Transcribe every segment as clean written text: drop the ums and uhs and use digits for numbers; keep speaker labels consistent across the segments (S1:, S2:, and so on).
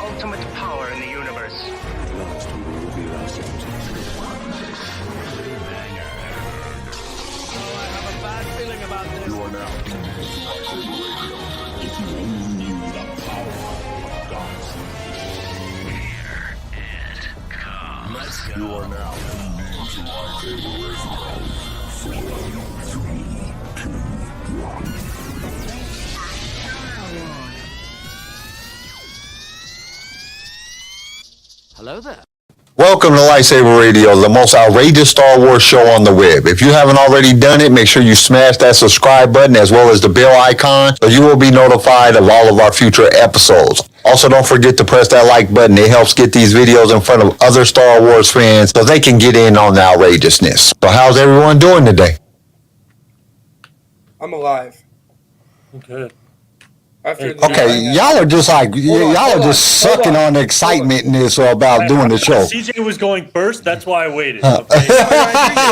S1: ultimate power in the universe.
S2: At last we will reveal ourselves.
S3: I have a bad feeling about this.
S4: You are now tuned into LightSaber Radio. If you only knew the power of God's
S1: Here it comes.
S3: Let's go.
S4: You are now tuned into LightSaber Radio. 4, 3, 2, 1.
S3: Hello there.
S5: Welcome to LightSaber Radio, the most outrageous Star Wars show on the web. If you haven't already done it, make sure you smash that subscribe button as well as the bell icon so you will be notified of all of our future episodes. Also, don't forget to press that like button. It helps get these videos in front of other Star Wars fans so they can get in on the outrageousness. So how's everyone doing today?
S6: I'm alive.
S7: Good.
S6: After the
S5: Okay, y'all are just like, y'all are just sucking on the excitement in this about doing the show.
S7: CJ was going first, that's why I waited.
S6: I
S7: Okay?
S6: appreciate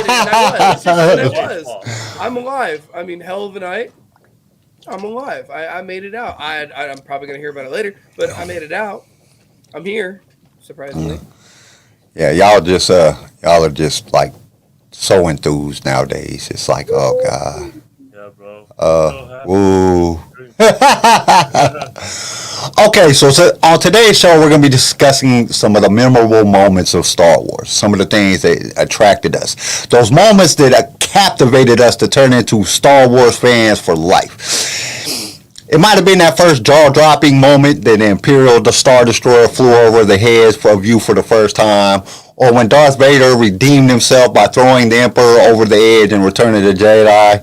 S6: it, and I was. I'm alive. I mean, hell of a night. I'm alive. I made it out. I'm probably gonna hear about it later, but I made it out. I'm here, surprisingly.
S5: Yeah, y'all are just like so enthused nowadays. It's like, oh God.
S7: Yeah, bro.
S5: Woo. Okay, so on today's show, we're going to be discussing some of the memorable moments of Star Wars, some of the things that attracted us, those moments that captivated us to turn into Star Wars fans for life. It might have been that first jaw-dropping moment that the Imperial Star Destroyer flew over the heads of you for the first time, or when Darth Vader redeemed himself by throwing the Emperor over the edge and returning the Jedi.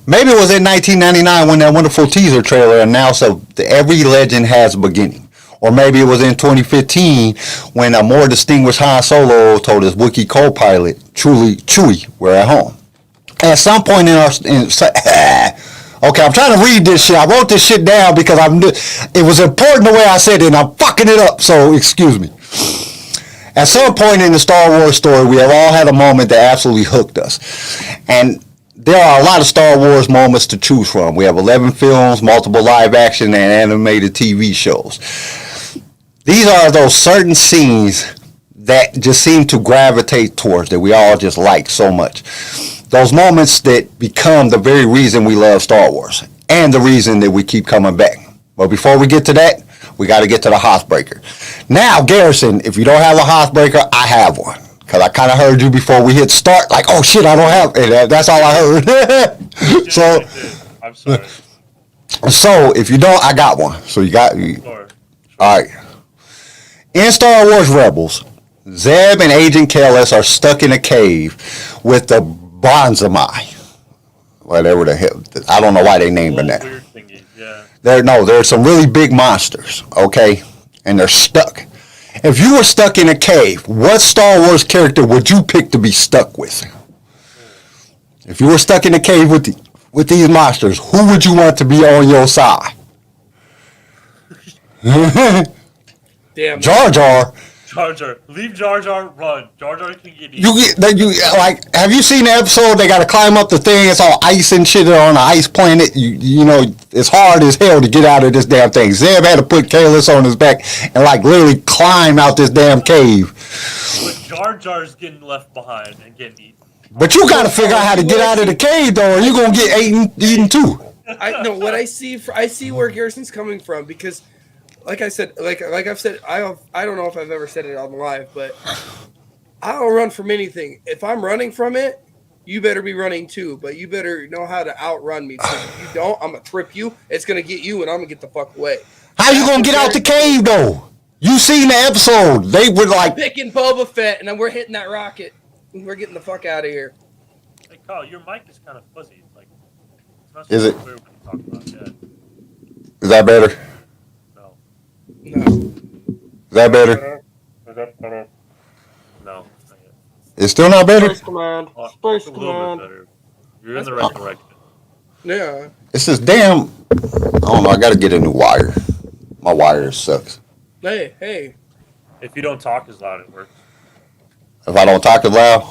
S5: Maybe it was in 1999 when that wonderful teaser trailer announced that every legend has a beginning. Or maybe it was in 2015 when a more distinguished Han Solo told his Wookiee co-pilot, Chewie, we're at home. At some point okay, I'm trying to read this shit. I wrote this shit down because it was important the way I said it, and I'm fucking it up, so excuse me. At some point in the Star Wars story, we have all had a moment that absolutely hooked us. And there are a lot of Star Wars moments to choose from. We have 11 films, multiple live action and animated TV shows. These are those certain scenes that just seem to gravitate towards, that we all just like so much. Those moments that become the very reason we love Star Wars and the reason that we keep coming back. But before we get to that, we got to get to the Hothbreaker. Now, Garrison, if you don't have a Hothbreaker, I have one. Because I kind of heard you before we hit start, like, oh shit, I don't have it. That's all I heard. So,
S7: I'm sorry.
S5: So, if you don't, I got one. So, you got.
S7: Sure.
S5: All right. In Star Wars Rebels, Zeb and Agent Kalis are stuck in a cave with the Bonzamai. Whatever the hell. I don't know why they named them that.
S7: Weird thingy, yeah.
S5: There's some really big monsters, okay? And they're stuck. If you were stuck in a cave, what Star Wars character would you pick to be stuck with? If you were stuck in a cave with these monsters, who would you want to be on your side?
S6: Damn.
S5: Jar Jar.
S7: Jar Jar. Leave Jar Jar, run. Jar Jar can get
S5: Have you seen the episode? They got to climb up the thing. It's all ice and shit on an ice planet. You know, it's hard as hell to get out of this damn thing. Zeb had to put Kalis on his back and literally climb out this damn cave.
S7: But Jar Jar's getting left behind and getting eaten.
S5: But you got to figure out how to get out of the cave, though, or you're gonna get eaten too.
S6: I know what I see where Garrison's coming from, because like I said, like I've said, I don't know if I've ever said it on live, but I don't run from anything. If I'm running from it, you better be running too, but you better know how to outrun me. Because if you don't, I'm gonna trip you. It's gonna get you, and I'm gonna get the fuck away.
S5: How you gonna get out the cave though? You seen the episode? They were like
S6: picking Boba Fett, and then we're hitting that rocket. And we're getting the fuck out of here.
S7: Hey, Kyle, your mic is kind of fuzzy. Like, it's not
S5: Is
S7: so
S5: it?
S7: clear when you talk about it.
S5: Is that better?
S7: No.
S6: No.
S5: Is that better?
S7: Is that better? No. Not yet.
S5: It's still not better?
S6: Space Command.
S7: Oh,
S6: Space
S7: it's a little
S6: Command.
S7: bit better. You're in the right direction.
S6: Yeah.
S5: It's this damn. I don't know. I gotta get a new wire. My wire sucks.
S6: Hey.
S7: If you don't talk as loud, it works.
S5: If I don't talk it loud,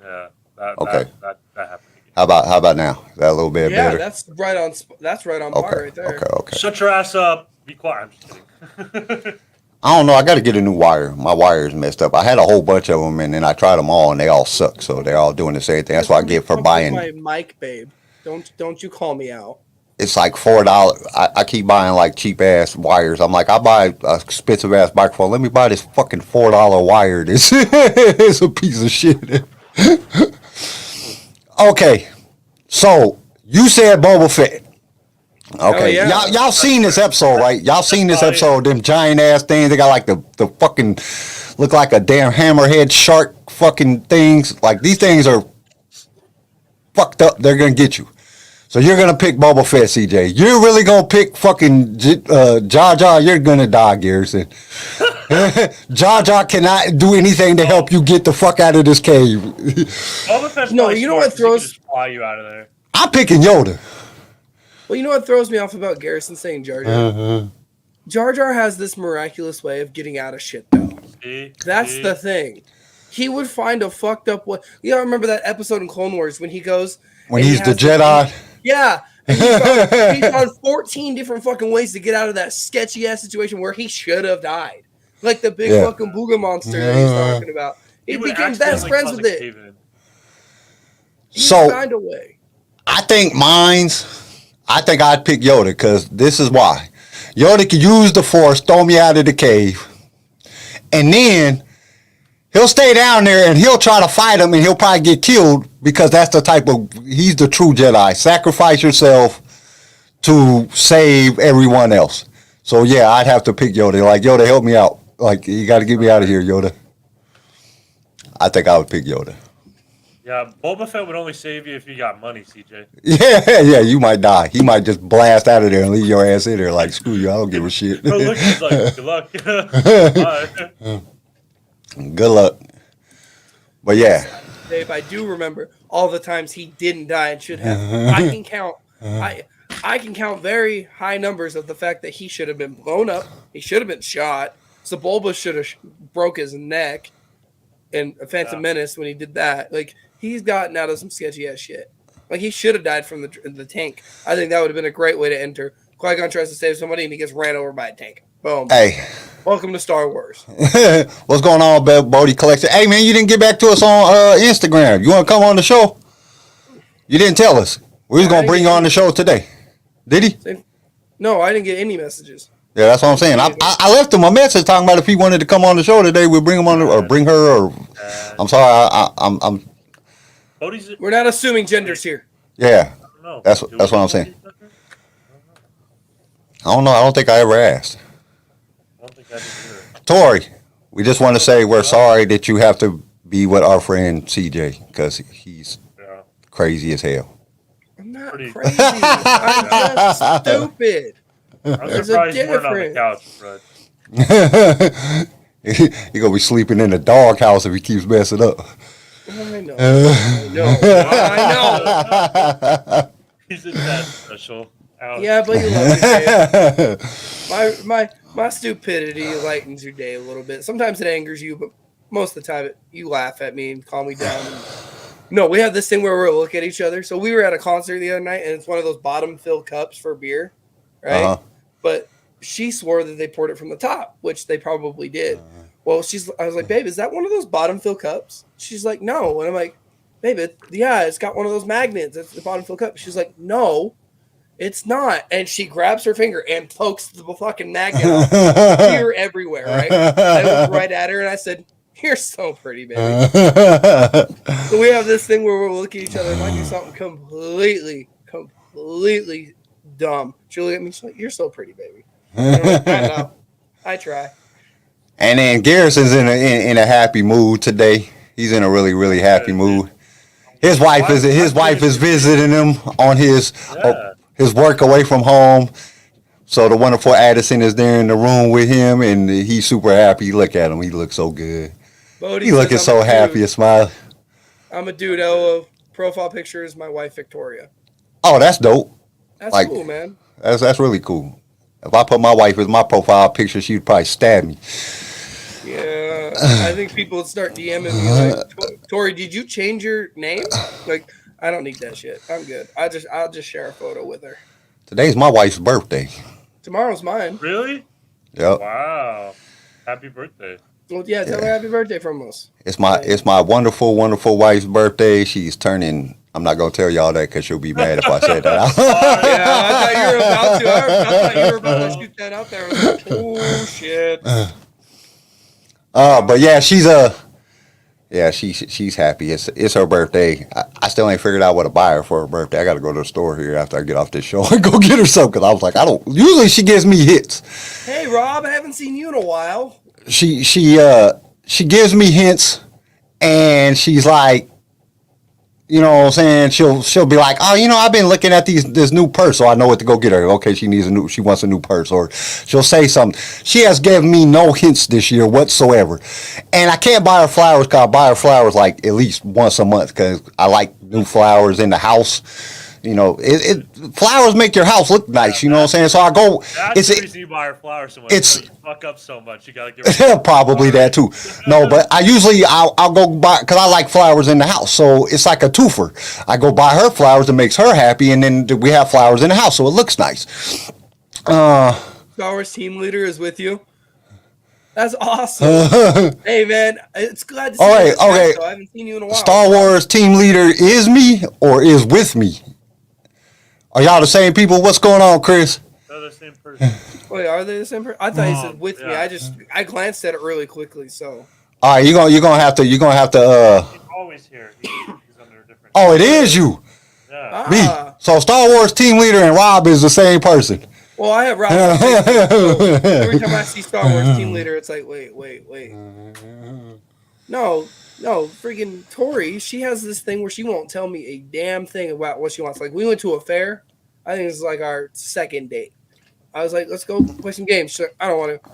S7: Yeah.
S5: Okay.
S7: That happened again.
S5: how about now? Is that a little bit
S6: Yeah,
S5: better?
S6: that's right on par right there.
S5: Okay.
S7: Shut your ass up. Be quiet. I'm just kidding.
S5: I don't know. I got to get a new wire. My wire is messed up. I had a whole bunch of them, and then I tried them all, and they all suck. So they're all doing the same thing. That's what I get for buying.
S6: My mic, babe. Don't you call me out.
S5: It's like $4. I keep buying like cheap ass wires. I'm like, I buy a expensive ass microphone. Let me buy this fucking $4 wire. This it's a piece of shit. Okay, so you said Boba Fett. Okay,
S6: yeah.
S5: y'all seen this episode, right? Y'all seen this episode? Them giant ass things. They got like the fucking look like a damn hammerhead shark fucking things. Like these things are fucked up. They're gonna get you. So you're gonna pick Boba Fett, CJ. You're really gonna pick fucking Jar Jar. You're gonna die, Garrison. Jar Jar cannot do anything to help you get the fuck out of this cave.
S7: Boba Fett's
S6: No,
S7: probably
S6: you know
S7: smart
S6: what
S7: 'cause he can
S6: throws-
S7: just fly you out of there.
S5: I'm picking Yoda.
S6: Well, you know what throws me off about Garrison saying Jar Jar? Jar Jar has this miraculous way of getting out of shit, though. That's the thing. He would find a fucked up way. You know, remember that episode in Clone Wars when he goes...
S5: When
S6: and
S5: he's
S6: he
S5: the
S6: has
S5: Jedi.
S6: Yeah. And he's found 14 different fucking ways to get out of that sketchy ass situation where he should have died. Like the big fucking booga monster that he's talking about. He
S7: would
S6: became best
S7: accidentally
S6: friends
S7: cause
S6: with
S7: a
S6: it.
S7: cave-in.
S5: So
S6: Find a way.
S5: I think I think I'd pick Yoda because this is why. Yoda can use the Force, throw me out of the cave, and then he'll stay down there and he'll try to fight him and he'll probably get killed because that's the type of, he's the true Jedi. Sacrifice yourself to save everyone else. So yeah, I'd have to pick Yoda. Like, Yoda, help me out. Like, you got to get me out of here, Yoda. I think I would pick Yoda.
S7: Yeah, Boba Fett would only save you if you got money, CJ.
S5: Yeah, you might die. He might just blast out of there and leave your ass in there like, screw you, I don't give a shit.
S7: Bro, look, he's like, good luck. Bye.
S5: Good luck. But yeah.
S6: Dave, I do remember all the times he didn't die and should have. I can count. I can count very high numbers of the fact that he should have been blown up. He should have been shot. Sebulba should have broke his neck in a Phantom Menace when he did that. Like, he's gotten out of some sketchy ass shit. Like, he should have died from the tank. I think that would have been a great way to enter. Qui-Gon tries to save somebody and he gets ran over by a tank. Boom.
S5: Hey.
S6: Welcome to Star Wars.
S5: What's going on, Bodie Collection? Hey, man, you didn't get back to us on Instagram. You want to come on the show? You didn't tell us. We was going to bring you on the show today. Did he?
S6: No, I didn't get any messages.
S5: Yeah, that's what I'm saying. I left him a message talking about if he wanted to come on the show today, we'll bring him on or bring her. Or I'm sorry, I'm.
S6: We're not assuming genders here.
S5: Yeah, that's what I'm saying. I don't know. I don't think I ever asked.
S7: I don't think I did either.
S5: Tori, we just want to say we're sorry that you have to be with our friend CJ because he's crazy as hell.
S6: I'm not crazy. I'm just stupid.
S7: I'm surprised you weren't on the couch, Fred.
S5: He gonna be sleeping in the doghouse if he keeps messing up.
S6: I know. I know.
S7: He's in that special. Ouch.
S6: Yeah, but you love me. My stupidity lightens your day a little bit. Sometimes it angers you, but most of the time you laugh at me and calm me down. No, we have this thing where we look at each other. So we were at a concert the other night, and it's one of those bottom fill cups for beer, right?
S5: Uh-huh.
S6: But she swore that they poured it from the top, which they probably did. Well, I was like, babe, is that one of those bottom fill cups? She's like, no. And I'm like, babe, it's got one of those magnets. It's the bottom fill cup. She's like, no, it's not. And she grabs her finger and pokes the fucking magnet off. Beer everywhere, right? I looked right at her and I said, you're so pretty, baby. So we have this thing where we'll look at each other and I do something completely dumb. She'll look at me, she's like, you're so pretty, baby. And I'm like, I know. I try.
S5: And then Garrison's in a happy mood today. He's in a really, really happy mood. His wife is visiting him on his work away from home. So the wonderful Addison is there in the room with him, and he's super happy. Look at him; he looks so good.
S6: Bodie
S5: He looking so happy and smiling.
S6: I'm a dude. Profile picture is my wife Victoria.
S5: Oh, that's dope.
S6: That's cool, man.
S5: That's really cool. If I put my wife as my profile picture, she'd probably stab me.
S6: Yeah, I think people would start DMing me like, Tori, did you change your name? Like, I don't need that shit. I'm good. I'll just share a photo with her.
S5: Today's my wife's birthday.
S6: Tomorrow's mine.
S7: Really?
S5: Yep.
S7: Wow. Happy birthday.
S6: Well, yeah, tell her happy birthday from us.
S5: It's my wonderful, wonderful wife's birthday. She's turning. I'm not gonna tell y'all that because she'll be mad if I said that.
S6: Yeah, I thought you were about to. I thought you were about to shoot that out there. I was like, oh shit.
S5: But yeah, she's happy. It's her birthday. I still ain't figured out what to buy her for her birthday. I got to go to the store here after I get off this show and go get her something. Because I was like, usually she gives me hits.
S6: Hey Rob, I haven't seen you in a while.
S5: She gives me hints, and she's like, you know what I'm saying? She'll be like, oh, I've been looking at this new purse, so I know what to go get her. Okay, she wants a new purse, or she'll say something. She has given me no hints this year whatsoever, and I can't buy her flowers because I buy her flowers like at least once a month because I like new flowers in the house. Flowers make your house look nice. You know what I'm saying? So I go.
S7: That's the reason you buy her flowers so much. You fuck up so much. You gotta give her
S5: probably that too. No, but I'll go buy because I like flowers in the house. So it's like a twofer. I go buy her flowers that makes her happy, and then we have flowers in the house, so it looks nice.
S6: Star Wars team leader is with you. That's awesome. Hey man, it's glad to see you.
S5: Okay.
S6: I haven't seen you in a while.
S5: Star Wars team leader is me or is with me? Are y'all the same people? What's going on, Chris?
S7: They're the same person.
S6: Wait, are they the same person? I thought you said with me. I glanced at it really quickly. So.
S5: All right, you're gonna have to.
S7: He's always here. He's under a different.
S5: Oh, it is you.
S7: Yeah.
S5: Me. So Star Wars team leader and Rob is the same person.
S6: Well, I have Rob. So every time I see Star Wars team leader, it's like, wait. No, freaking Tori, she has this thing where she won't tell me a damn thing about what she wants. Like, we went to a fair. I think it's like our second date. I was like, let's go play some games. She's like, I don't want to.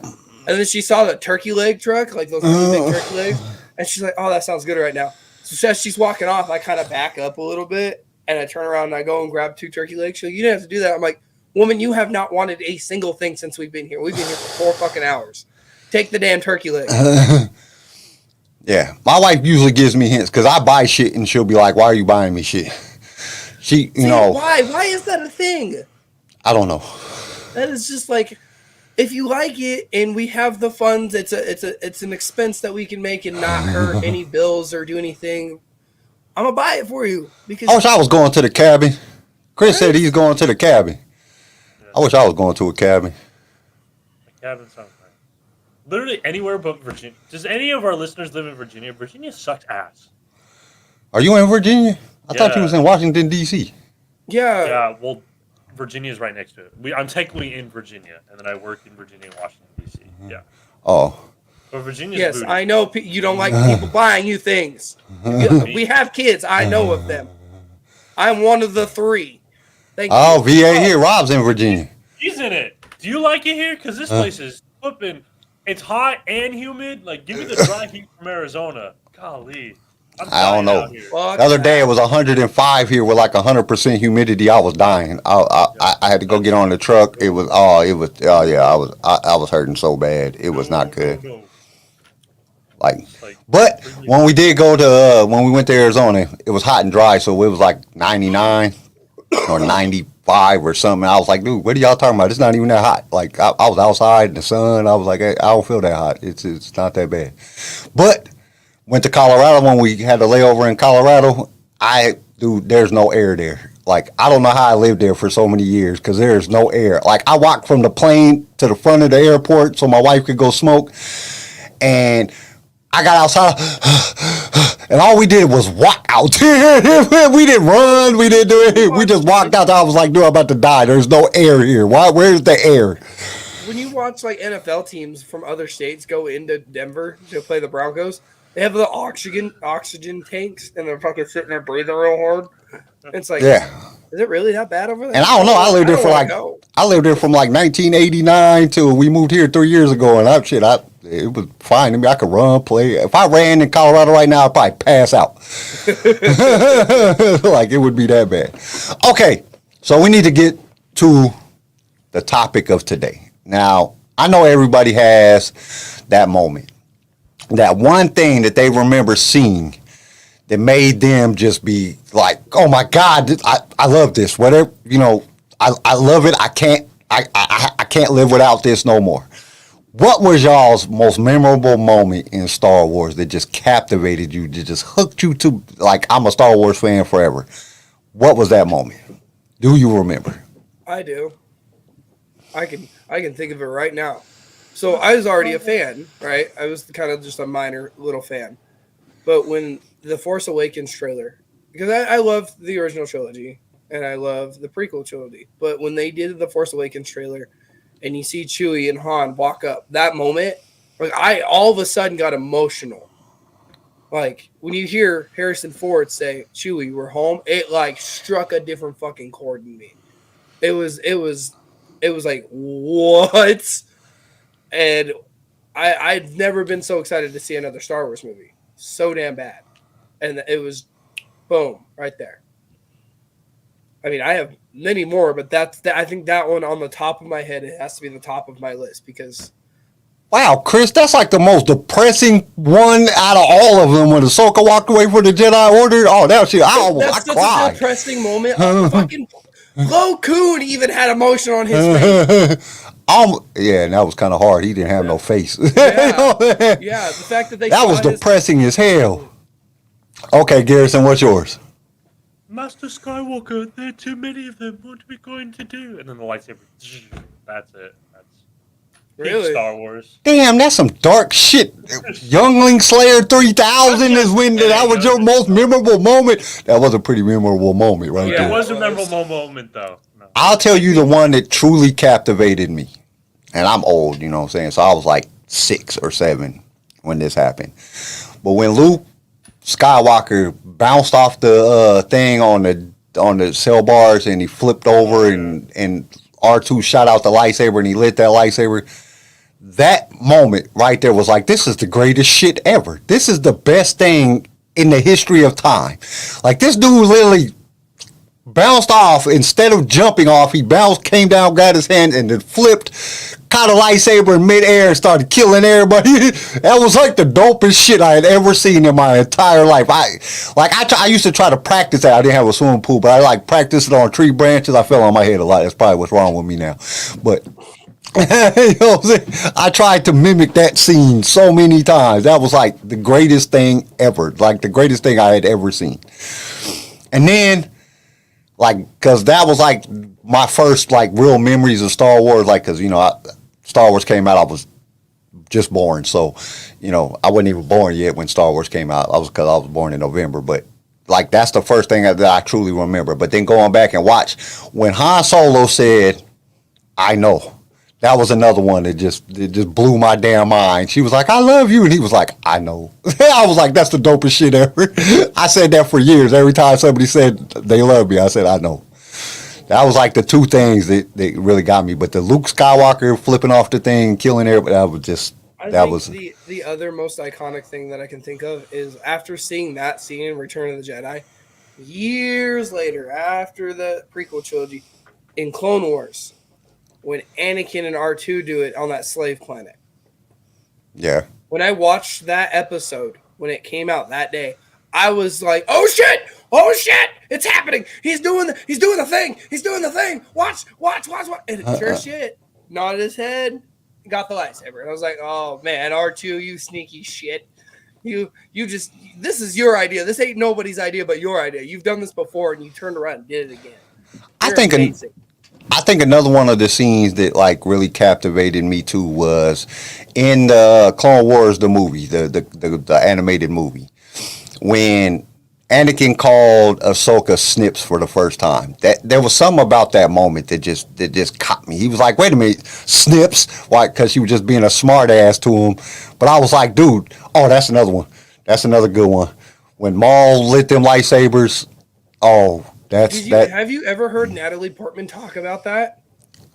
S6: And then she saw the turkey leg truck, like those really big turkey legs. And she's like, oh, that sounds good right now. So as she's walking off, I kind of back up a little bit. And I turn around and I go and grab 2 turkey legs. She's like, you didn't have to do that. I'm like, woman, you have not wanted a single thing since we've been here. We've been here for 4 fucking hours. Take the damn turkey leg.
S5: Yeah, my wife usually gives me hints because I buy shit and she'll be like, "Why are you buying me shit?"
S6: Why? Why is that a thing?
S5: I don't know.
S6: That is just like, if you like it and we have the funds, it's an expense that we can make and not hurt any bills or do anything. I'm gonna buy it for you because
S5: I wish I was going to the cabin. Chris said he's going to the cabin. Yeah. I wish I was going to a cabin.
S7: The cabin sounds nice. Literally anywhere but Virginia. Does any of our listeners live in Virginia? Virginia sucked ass.
S5: Are you in Virginia? I thought you was in Washington, D.C.
S6: Yeah.
S7: Yeah, well, Virginia's right next to it. I'm technically in Virginia, and then I work in Virginia and Washington, D.C. Yeah.
S5: Oh.
S7: But Virginia's
S6: yes,
S7: booty.
S6: I know you don't like people buying you things. We have kids. I know of them. I'm one of the 3. Thank you.
S5: VA here. Rob's in Virginia.
S7: He's in it. Do you like it here? Because this place is flipping. It's hot and humid. Like, give me the dry heat from Arizona. Golly.
S5: I don't know. The other day it was 105 here with like 100% humidity. I was dying. I had to go get on the truck. I was hurting so bad. It was not good. But when we did go to when we went to Arizona, it was hot and dry, so it was like 99 or 95 or something. I was like, dude, what are y'all talking about? It's not even that hot. Like I was outside in the sun. I was like, hey, I don't feel that hot. It's not that bad. But went to Colorado when we had a layover in Colorado. There's no air there. Like, I don't know how I lived there for so many years because there's no air. Like, I walked from the plane to the front of the airport so my wife could go smoke. And I got outside and all we did was walk out. We didn't run. We didn't do anything. We just walked out. I was like, dude, I'm about to die. There's no air here. Where's the air?
S6: When you watch, like, NFL teams from other states go into Denver to play the Broncos, they have the oxygen tanks, and they're fucking sitting there breathing real hard. It's like, is it really that bad over there?
S5: And I don't know. I lived there from like 1989 till we moved here 3 years ago, and it was fine to me. I could run, play. If I ran in Colorado right now, I'd probably pass out. Like, it would be that bad. Okay, so we need to get to the topic of today. Now, I know everybody has that moment. That one thing that they remember seeing that made them just be like, oh my God, I love this. Whatever, I love it. I can't live without this no more. What was y'all's most memorable moment in Star Wars that just captivated you, that just hooked you to, like, I'm a Star Wars fan forever? What was that moment? Do you remember?
S6: I do. I can think of it right now. So I was already a fan, right? I was kind of just a minor little fan. But when the Force Awakens trailer, because I love the original trilogy and I love the prequel trilogy, but when they did the Force Awakens trailer and you see Chewie and Han walk up, that moment, like I all of a sudden got emotional. Like when you hear Harrison Ford say, "Chewie, we're home," it like struck a different fucking chord in me. It was like, what? And I'd never been so excited to see another Star Wars movie. So damn bad. And it was boom, right there. I mean, I have many more, but I think that one on the top of my head, it has to be the top of my list because.
S5: Wow, Chris, that's like the most depressing one out of all of them when Ahsoka walked away from the Jedi Order. Oh, that shit, I
S6: That's such
S5: cried.
S6: a depressing moment. Fucking Lo Koon even had emotion on his face.
S5: Yeah, and that was kind of hard. He didn't have no face.
S6: Yeah, the fact that they
S5: that was
S6: saw his-
S5: depressing as hell. Okay, Garrison, what's yours?
S7: Master Skywalker, there are too many of them. What are we going to do? And then the lightsaber. That's it. That's peak
S6: Really?
S7: Star Wars.
S5: Damn, that's some dark shit. Youngling Slayer 3000 is when that was your most memorable moment. That was a pretty memorable moment right
S7: Yeah,
S5: there.
S7: it was a memorable moment, though. No.
S5: I'll tell you the one that truly captivated me. And I'm old, you know what I'm saying? So I was like 6 or 7 when this happened. But when Luke Skywalker bounced off the thing on the cell bars and he flipped over and R2 shot out the lightsaber and he lit that lightsaber, that moment right there was like, this is the greatest shit ever. This is the best thing in the history of time. Like, this dude literally bounced off. Instead of jumping off, he bounced, came down, got his hand, and then flipped, caught a lightsaber in midair and started killing everybody. That was like the dopest shit I had ever seen in my entire life. I used to try to practice that. I didn't have a swimming pool, but I like practiced it on tree branches. I fell on my head a lot. That's probably what's wrong with me now. But you know what I'm saying? I tried to mimic that scene so many times. That was like the greatest thing ever. Like the greatest thing I had ever seen. And then, like, cause that was like my first like real memories of Star Wars. Like, cause you know, Star Wars came out, I was just born, so you know, I wasn't even born yet when Star Wars came out. Cause I was born in November, but like that's the first thing that I truly remember. But then going back and watch when Han Solo said, "I know." That was another one that just blew my damn mind. She was like, "I love you," and he was like, "I know." I was like, "That's the dopest shit ever." I said that for years. Every time somebody said they love me, I said, "I know." That was like the two things that really got me. But the Luke Skywalker flipping off the thing, killing everybody, that was just
S6: the other most iconic thing that I can think of is after seeing that scene in Return of the Jedi, years later after the prequel trilogy, in Clone Wars, when Anakin and R2 do it on that slave planet.
S5: Yeah.
S6: When I watched that episode, when it came out that day, I was like, "Oh shit! Oh shit! It's happening! He's doing the thing! He's doing the thing! Watch! And sure shit, nodded his head, got the lightsaber. And I was like, "Oh man, R2, you sneaky shit. You just, this is your idea. This ain't nobody's idea but your idea. You've done this before and you turned around and did it again."
S5: I think another one of the scenes that like really captivated me too was in the Clone Wars, the movie, the animated movie, when Anakin called Ahsoka Snips for the first time. That there was something about that moment that just caught me. He was like, "Wait a minute, Snips?" Why? Because she was just being a smart ass to him. But I was like, "Dude, oh, that's another one. That's another good one." When Maul lit them lightsabers, oh. Have you ever heard Natalie Portman talk about that?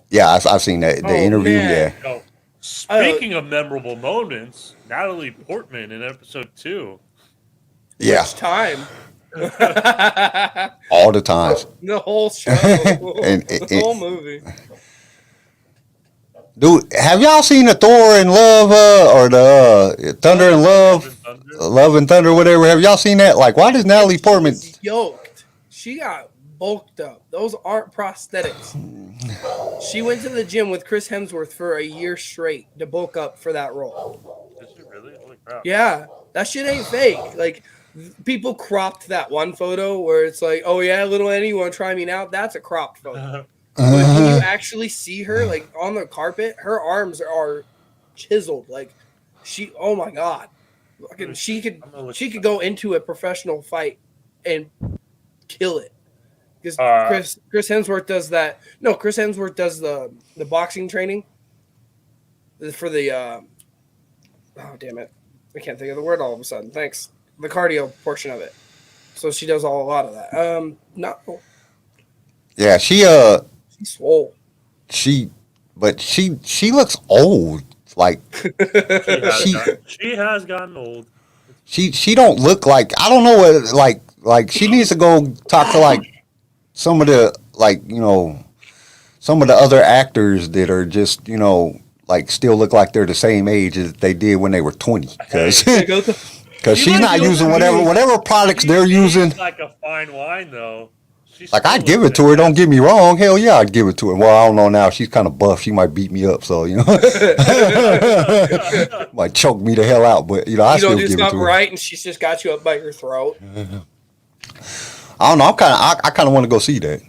S5: Yeah, I've seen that the interview.
S6: Man.
S5: Yeah.
S7: Oh, speaking of memorable moments, Natalie Portman in episode 2.
S5: Yeah.
S6: Which time?
S5: All the times.
S6: The whole show. The whole movie.
S5: Dude, have y'all seen the Thor and Love or the Thunder and Love and Thunder, whatever? Have y'all seen that? Like, why does Natalie Portman?
S6: Yoked. She got bulked up. Those aren't prosthetics. She went to the gym with Chris Hemsworth for a year straight to bulk up for that role.
S7: Did she really? Holy crap.
S6: Yeah, that shit ain't fake. Like, people cropped that one photo where it's like, oh yeah, little Annie, you want to try me now? That's a cropped photo. But when you actually see her, like, on the carpet, her arms are chiseled. Like, oh my God. She could go into a professional fight and kill it. Because Chris Hemsworth does that. No, Chris Hemsworth does the boxing training for the oh damn it, I can't think of the word all of a sudden. Thanks, the cardio portion of it. So she does a lot of that. No.
S5: Yeah, she's
S6: swole.
S5: She looks old. Like
S7: she has gotten old.
S5: She don't look like, I don't know what, like she needs to go talk to like some of the, like, you know, some of the other actors that are just, you know, like still look like they're the same age as they did when they were 20. Because she's not using whatever products they're using.
S7: Like a fine wine though.
S5: Like, I'd give it to her, don't get me wrong. Hell yeah, I'd give it to her. Well, I don't know now. She's kind of buff. She might beat me up, so, you know. Might choke me the hell out, but, you know, I still give it to her. You don't do something
S6: right, and she's just got you up by your throat.
S5: I don't know. I kind of want to go see that.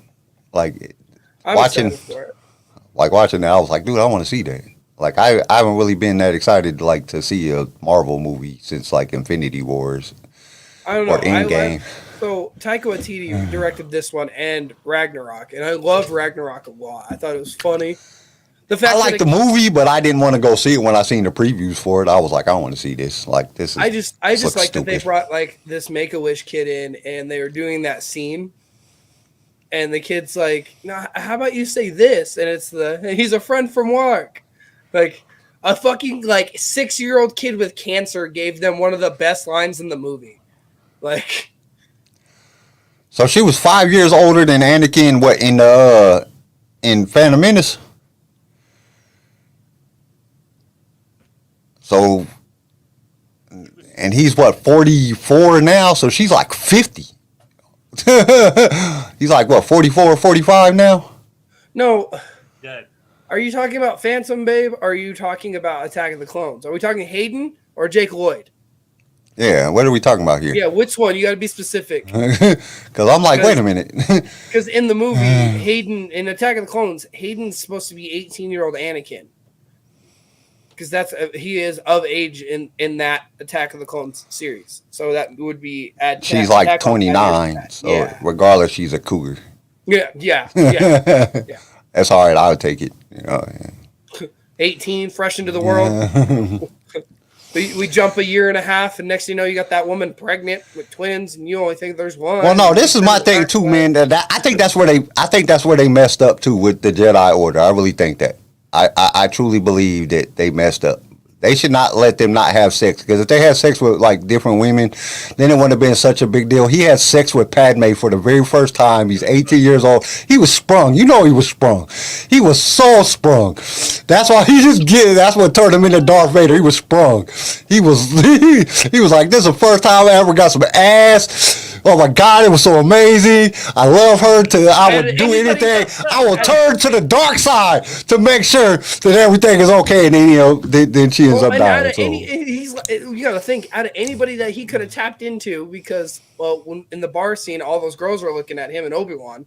S5: Like, watching that, I was like, dude, I want to see that. Like, I haven't really been that excited, like, to see a Marvel movie since, like, Infinity Wars.
S6: I don't know.
S5: Or Endgame.
S6: So Taika Waititi directed this one and Ragnarok, and I loved Ragnarok a lot. I thought it was funny.
S5: I liked the movie, but I didn't want to go see it when I seen the previews for it. I was like, I don't want to see this. Like, this is,
S6: I just like stupid. That they brought like this Make-A-Wish kid in, and they were doing that scene, and the kid's like, "No, how about you say this?" And it's he's a friend from work, like a fucking like 6-year-old kid with cancer gave them one of the best lines in the movie, like.
S5: So she was 5 years older than Anakin. What in Phantom Menace? So, and he's what, 44 now? So she's like 50. He's like what, 44, 45 now?
S6: No.
S7: Yeah.
S6: Are you talking about Phantom Babe? Or are you talking about Attack of the Clones? Are we talking Hayden or Jake Lloyd?
S5: Yeah, what are we talking about here?
S6: Yeah, which one? You got to be specific.
S5: Because I'm like, wait a minute.
S6: Because in the movie, Hayden, in Attack of the Clones, Hayden's supposed to be 18-year-old Anakin. Because he is of age in that Attack of the Clones series. So that would be at
S5: she's like 29. So yeah. Regardless, she's a cougar.
S6: Yeah.
S5: That's all right. I'll take it. You know, yeah.
S6: 18, fresh into the world. We jump a year and a half, and next thing you know, you got that woman pregnant with twins, and you only think there's one.
S5: Well, no, this is my thing too, man. I think that's where they messed up too with the Jedi Order. I really think that. I truly believe that they messed up. They should not let them not have sex, because if they had sex with like different women, then it wouldn't have been such a big deal. He had sex with Padme for the very first time. He's 18 years old. He was sprung. You know he was sprung. He was so sprung. That's why that's what turned him into Darth Vader. He was sprung. He was like, this is the first time I ever got some ass. Oh my God, it was so amazing. I love her. I would do anything. I will turn to the dark side to make sure that everything is okay. And then, you know, then she ends up dying.
S6: You got to think, out of anybody that he could have tapped into, because, well, when, in the bar scene, all those girls were looking at him and Obi-Wan.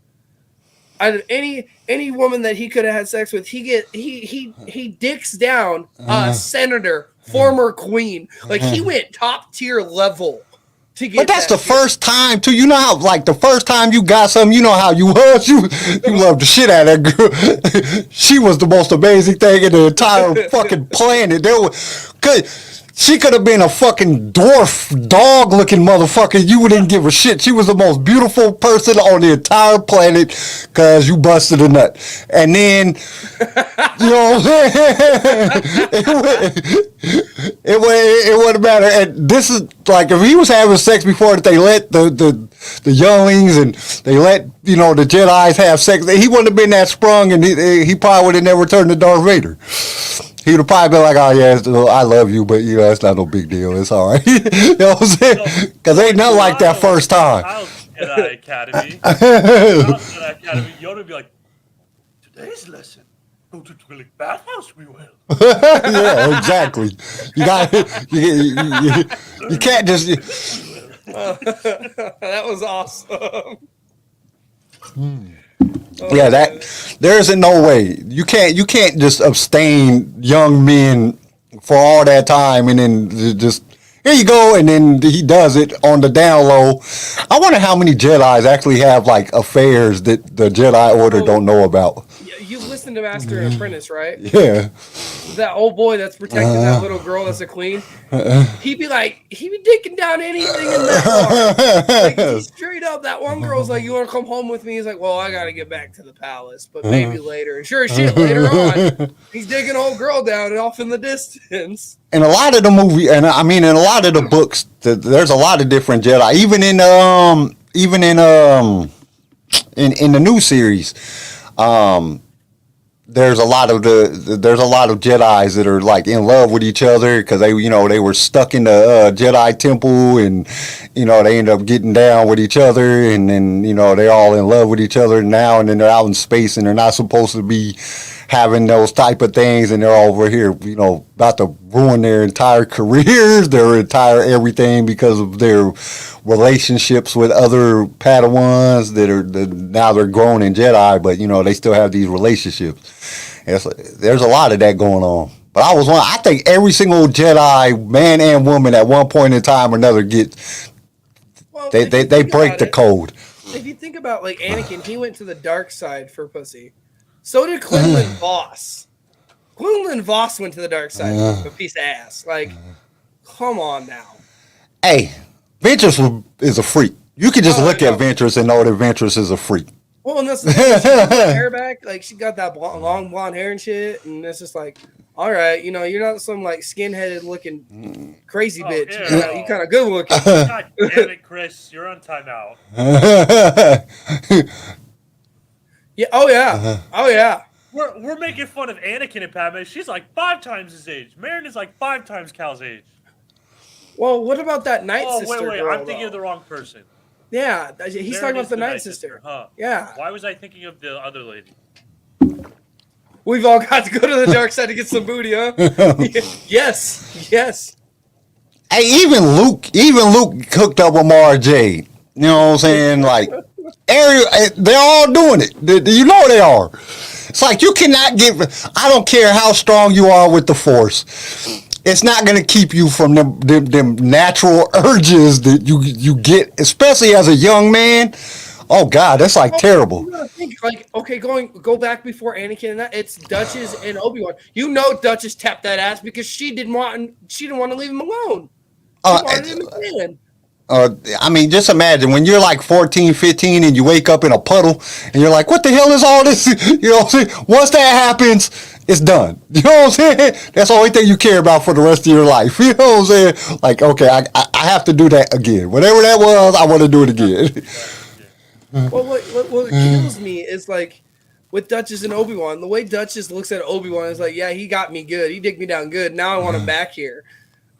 S6: Out of any woman that he could have had sex with, he dicks down a senator, former queen. Like, he went top tier level.
S5: But that's the first time too. You know how, like, the first time you got something, you know how you was. You loved the shit out of that girl. She was the most amazing thing in the entire fucking planet. She could have been a fucking dwarf dog looking motherfucker. You wouldn't give a shit. She was the most beautiful person on the entire planet because you busted a nut. And then, you know, it wouldn't matter. And this is like, if he was having sex before that they let the younglings and they let, you know, the Jedis have sex, he wouldn't have been that sprung, and he probably would have never turned to Darth Vader. He would have probably been like, oh, yeah, I love you, but, you know, it's not no big deal. It's all right. You know what I'm saying? Because ain't nothing like that first time.
S7: Jedi Academy. Jedi Academy, Yoda would be like, today's lesson, go to Twillick Bathhouse, we will.
S5: Yeah, exactly. You got you can't just.
S6: That was awesome.
S5: Yeah, that there isn't no way you can't just abstain young men for all that time and then just here you go and then he does it on the down low. I wonder how many Jedis actually have like affairs that the Jedi Order don't know about.
S6: You listen to Master and Apprentice, right?
S5: Yeah.
S6: That old boy that's protecting that little girl that's a queen. He'd be digging down anything in that bar. Like, he straight up, that one girl's like, you want to come home with me? He's like, well, I got to get back to the palace, but maybe later. And sure as shit, later on, he's digging old girl down and off in the distance.
S5: In a lot of the movie, and I mean in a lot of the books, there's a lot of different Jedi. Even in the new series, there's a lot of Jedis that are like in love with each other because they were stuck in the Jedi temple and they end up getting down with each other and then they're all in love with each other now and then they're out in space and they're not supposed to be having those type of things and they're over here about to ruin their entire careers, their entire everything because of their relationships with other Padawans now they're grown in Jedi, but they still have these relationships. There's a lot of that going on. But I think every single Jedi, man and woman, at one point in time or another they break the code.
S6: If you think about like Anakin, he went to the dark side for pussy. So did Quinlan Voss. Quinlan Voss went to the dark side for a piece of ass. Like, come on now.
S5: Hey, Ventress is a freak. You can just look at Ventress and know that Ventress is a freak.
S6: Well, and that's the thing. She got her hair back. Like, she got that long blonde hair and shit. And it's just like, all right, you're not some like skin-headed looking crazy bitch.
S7: Yeah.
S6: You kind of good looking.
S7: God damn it, Chris. You're on timeout.
S6: Yeah. Oh, yeah. Oh, yeah.
S7: We're making fun of Anakin and Padme. She's like 5 times his age. Marin is like 5 times Cal's age.
S6: Well, what about that night sister?
S7: Wait.
S6: Girl,
S7: I'm thinking of the wrong person.
S6: Yeah, he's talking about the night sister.
S7: Huh?
S6: Yeah.
S7: Why was I thinking of the other lady?
S6: We've all got to go to the dark side to get some booty, huh? Yes.
S5: Hey, even Luke hooked up with Mara Jade. You know what I'm saying? Like, they're all doing it. They are. It's like you cannot I don't care how strong you are with the Force. It's not going to keep you from them natural urges that you get, especially as a young man. Oh God, that's like terrible.
S6: Go back before Anakin and that. It's Duchess and Obi-Wan. Duchess tapped that ass because she didn't want to leave him alone. She wanted him again.
S5: I mean, just imagine when you're like 14, 15 and you wake up in a puddle and you're like, what the hell is all this? You know what I'm saying? Once that happens, it's done. You know what I'm saying? That's the only thing you care about for the rest of your life. You know what I'm saying? Like, okay, I have to do that again. Whatever that was, I want to do it again.
S6: Well, what kills me is like with Duchess and Obi-Wan, the way Duchess looks at Obi-Wan is like, yeah, he got me good. He digged me down good. Now I want him back here.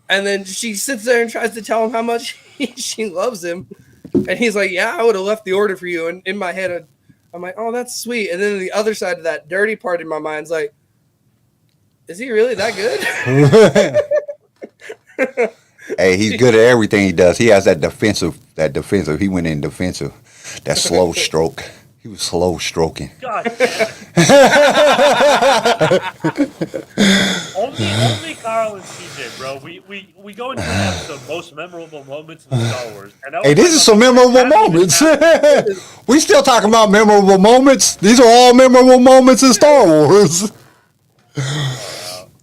S6: And then she sits there and tries to tell him how much she loves him. And he's like, yeah, I would have left the order for you. And in my head, I'm like, oh, that's sweet. And then the other side of that dirty part in my mind's like, is he really that good?
S5: Hey, he's good at everything he does. He has that defensive. He went in defensive. That slow stroke. He was slow stroking.
S7: God damn it. only Carl and CJ, bro. We go into an episode, most memorable moments in Star Wars. And
S5: hey, these are some memorable moments. We still talking about memorable moments. These are all memorable moments in Star Wars.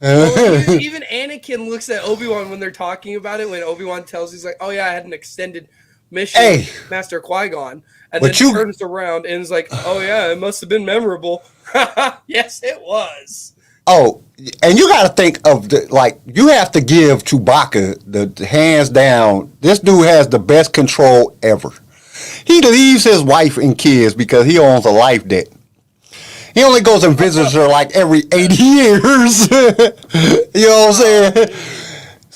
S6: Well, even Anakin looks at Obi-Wan when they're talking about it. When Obi-Wan tells, he's like, "Oh yeah, I had an extended mission with Master Qui-Gon," and then turns around and is like, "Oh yeah, it must have been memorable." Yes, it was.
S5: Oh, and you got to think of you have to give Chewbacca the hands down. This dude has the best control ever. He leaves his wife and kids because he owns a life debt. He only goes and visits her like every 80 years. You know what I'm saying?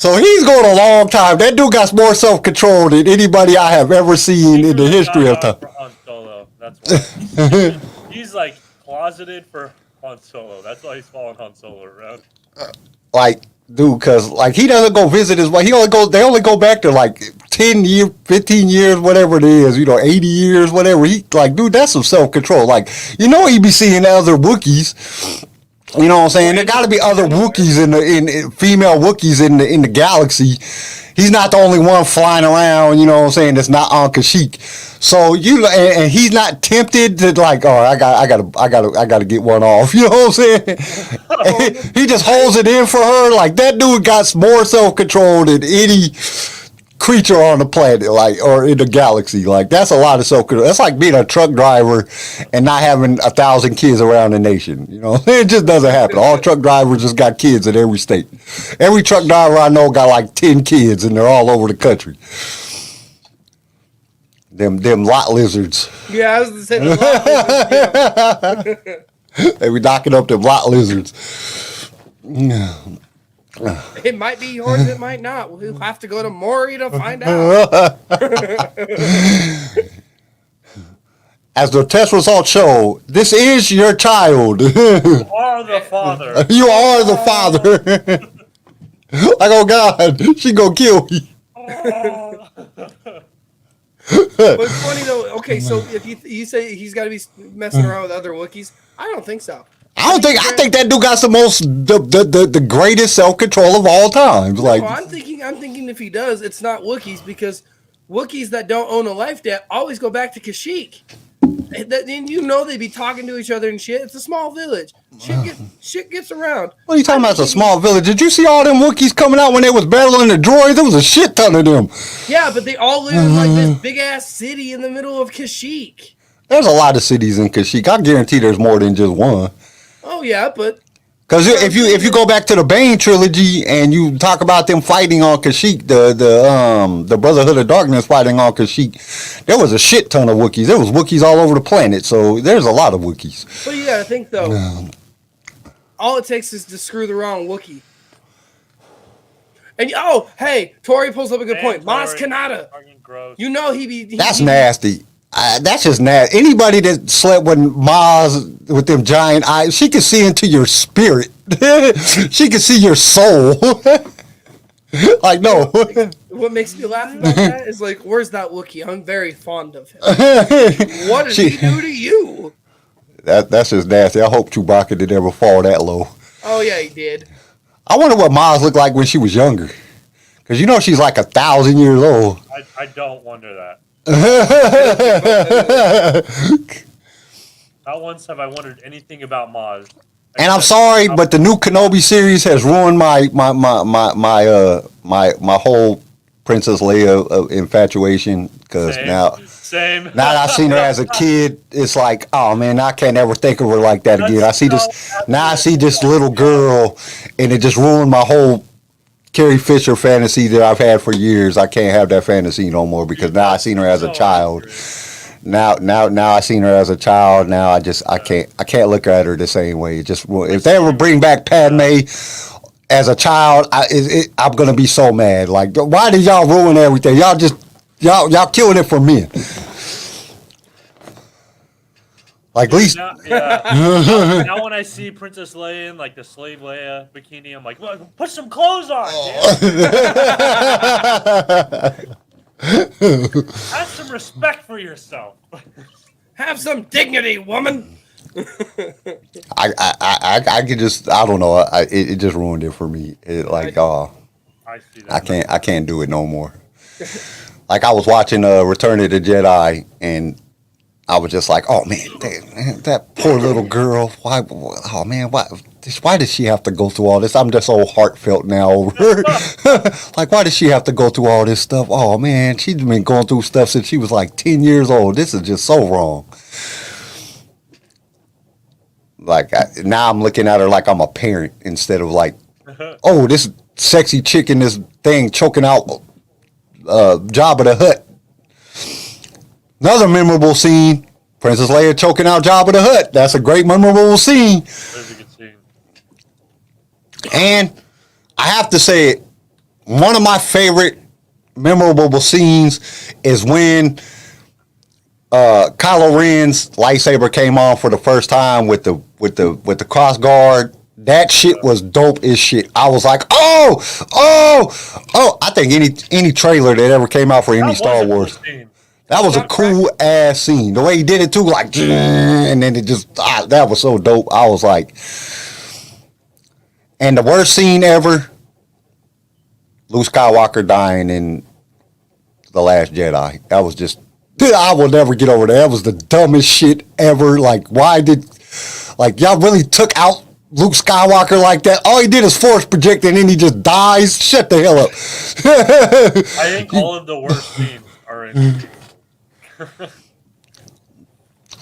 S5: So he's going a long time. That dude got more self-control than anybody I have ever seen in the history of time.
S7: For Han Solo. That's why he's like closeted for Han Solo. That's why he's following Han Solo around.
S5: Like, dude, because like he doesn't go visit his wife. They only go back to like 10 years, 15 years, whatever it is, 80 years, whatever. He like, dude, that's some self-control. Like, he be seeing other Wookiees. You know what I'm saying? There got to be other Wookiees in female Wookiees in the galaxy. He's not the only one flying around. You know what I'm saying? That's not on Kashyyyk. So and he's not tempted to like, oh, I got to get one off. You know what I'm saying? He just holds it in for her. Like that dude got more self control than any creature on the planet, like, or in the galaxy. Like that's a lot of self control. That's like being a truck driver and not having 1,000 kids around the nation. It just doesn't happen. All truck drivers just got kids in every state. Every truck driver I know got like 10 kids, and they're all over the country. Them lot lizards.
S6: Yeah, I was gonna say the lot lizards.
S5: They be knocking up them lot lizards.
S6: It might be yours, it might not. We'll have to go to Maury to find out.
S5: As the test results show, this is your child.
S7: You are the father.
S5: You are the father. Like, oh God, she gonna kill me.
S6: But it's funny though. Okay, so if you say he's got to be messing around with other Wookiees, I don't think so.
S5: I think that dude got the greatest self control of all time. Like,
S6: no, I'm thinking if he does, it's not Wookiees, because Wookiees that don't own a life debt always go back to Kashyyyk. Then they be talking to each other and shit. It's a small village. Shit gets around.
S5: What are you talking about? It's a small village. Did you see all them Wookiees coming out when they was battling the droids? There was a shit ton of them.
S6: Yeah, but they all live in like this big ass city in the middle of Kashyyyk.
S5: There's a lot of cities in Kashyyyk. I guarantee there's more than just one.
S6: Oh yeah, but
S5: because if you go back to the Bane trilogy and you talk about them fighting on Kashyyyk, the Brotherhood of Darkness fighting on Kashyyyk, there was a shit ton of Wookiees. There was Wookiees all over the planet, so there's a lot of Wookiees.
S6: But you gotta think though, all it takes is to screw the wrong Wookiee. And hey, Tori pulls up a good point. Maz Kanata,
S5: that's nasty. That's just nasty. Anybody that slept with Maz with them giant eyes, she can see into your spirit. She can see your soul. Like, no.
S6: What makes me laugh about that is like, where's that Wookiee? I'm very fond of him. What did he do to you?
S5: That's just nasty. I hope Chewbacca didn't ever fall that low.
S6: Oh yeah, he did.
S5: I wonder what Maz looked like when she was younger. Because she's like 1,000 years old.
S7: I don't wonder that. Not once have I wondered anything about Maz.
S5: And I'm sorry, but the new Kenobi series has ruined my whole Princess Leia infatuation. Because now that I've seen her as a kid, it's like, oh man, I can't ever think of her like that again. I see this little girl, and it just ruined my whole Carrie Fisher fantasy that I've had for years. I can't have that fantasy no more because now I seen her as a child. Now I seen her as a child. Now I can't look at her the same way. If they ever bring back Padme as a child, I'm gonna be so mad. Like, why did y'all ruin everything? Y'all killing it for men. Like, at least
S7: now when I see Princess Leia in like the slave Leia bikini, I'm like, look, put some clothes on. Have some respect for yourself.
S6: Have some dignity, woman.
S5: I could just, I don't know. It just ruined it for me. I see that. I can't do it no more. Like, I was watching Return of the Jedi, and I was just like, oh man, that poor little girl. Why did she have to go through all this? I'm just so heartfelt now over her. Like, why did she have to go through all this stuff? Oh man, she's been going through stuff since she was like 10 years old. This is just so wrong. Like, now I'm looking at her like I'm a parent instead of like, oh, this sexy chick in this thing choking out Jabba the Hutt. Another memorable scene, Princess Leia choking out Jabba the Hutt. That's a great memorable scene.
S7: That's a good scene.
S5: And I have to say it, one of my favorite memorable scenes is when Kylo Ren's lightsaber came on for the first time with the cross guard. That shit was dope as shit. I was like, I think any trailer that ever came out for any Star Wars, that was a cool ass scene. The way he did it too, like, and then it just, that was so dope. I was like, and the worst scene ever, Luke Skywalker dying in The Last Jedi. That was just, I will never get over that. That was the dumbest shit ever. Like, y'all really took out Luke Skywalker like that? All he did is force project and then he just dies? Shut the hell up.
S7: I think all of the worst scenes are in.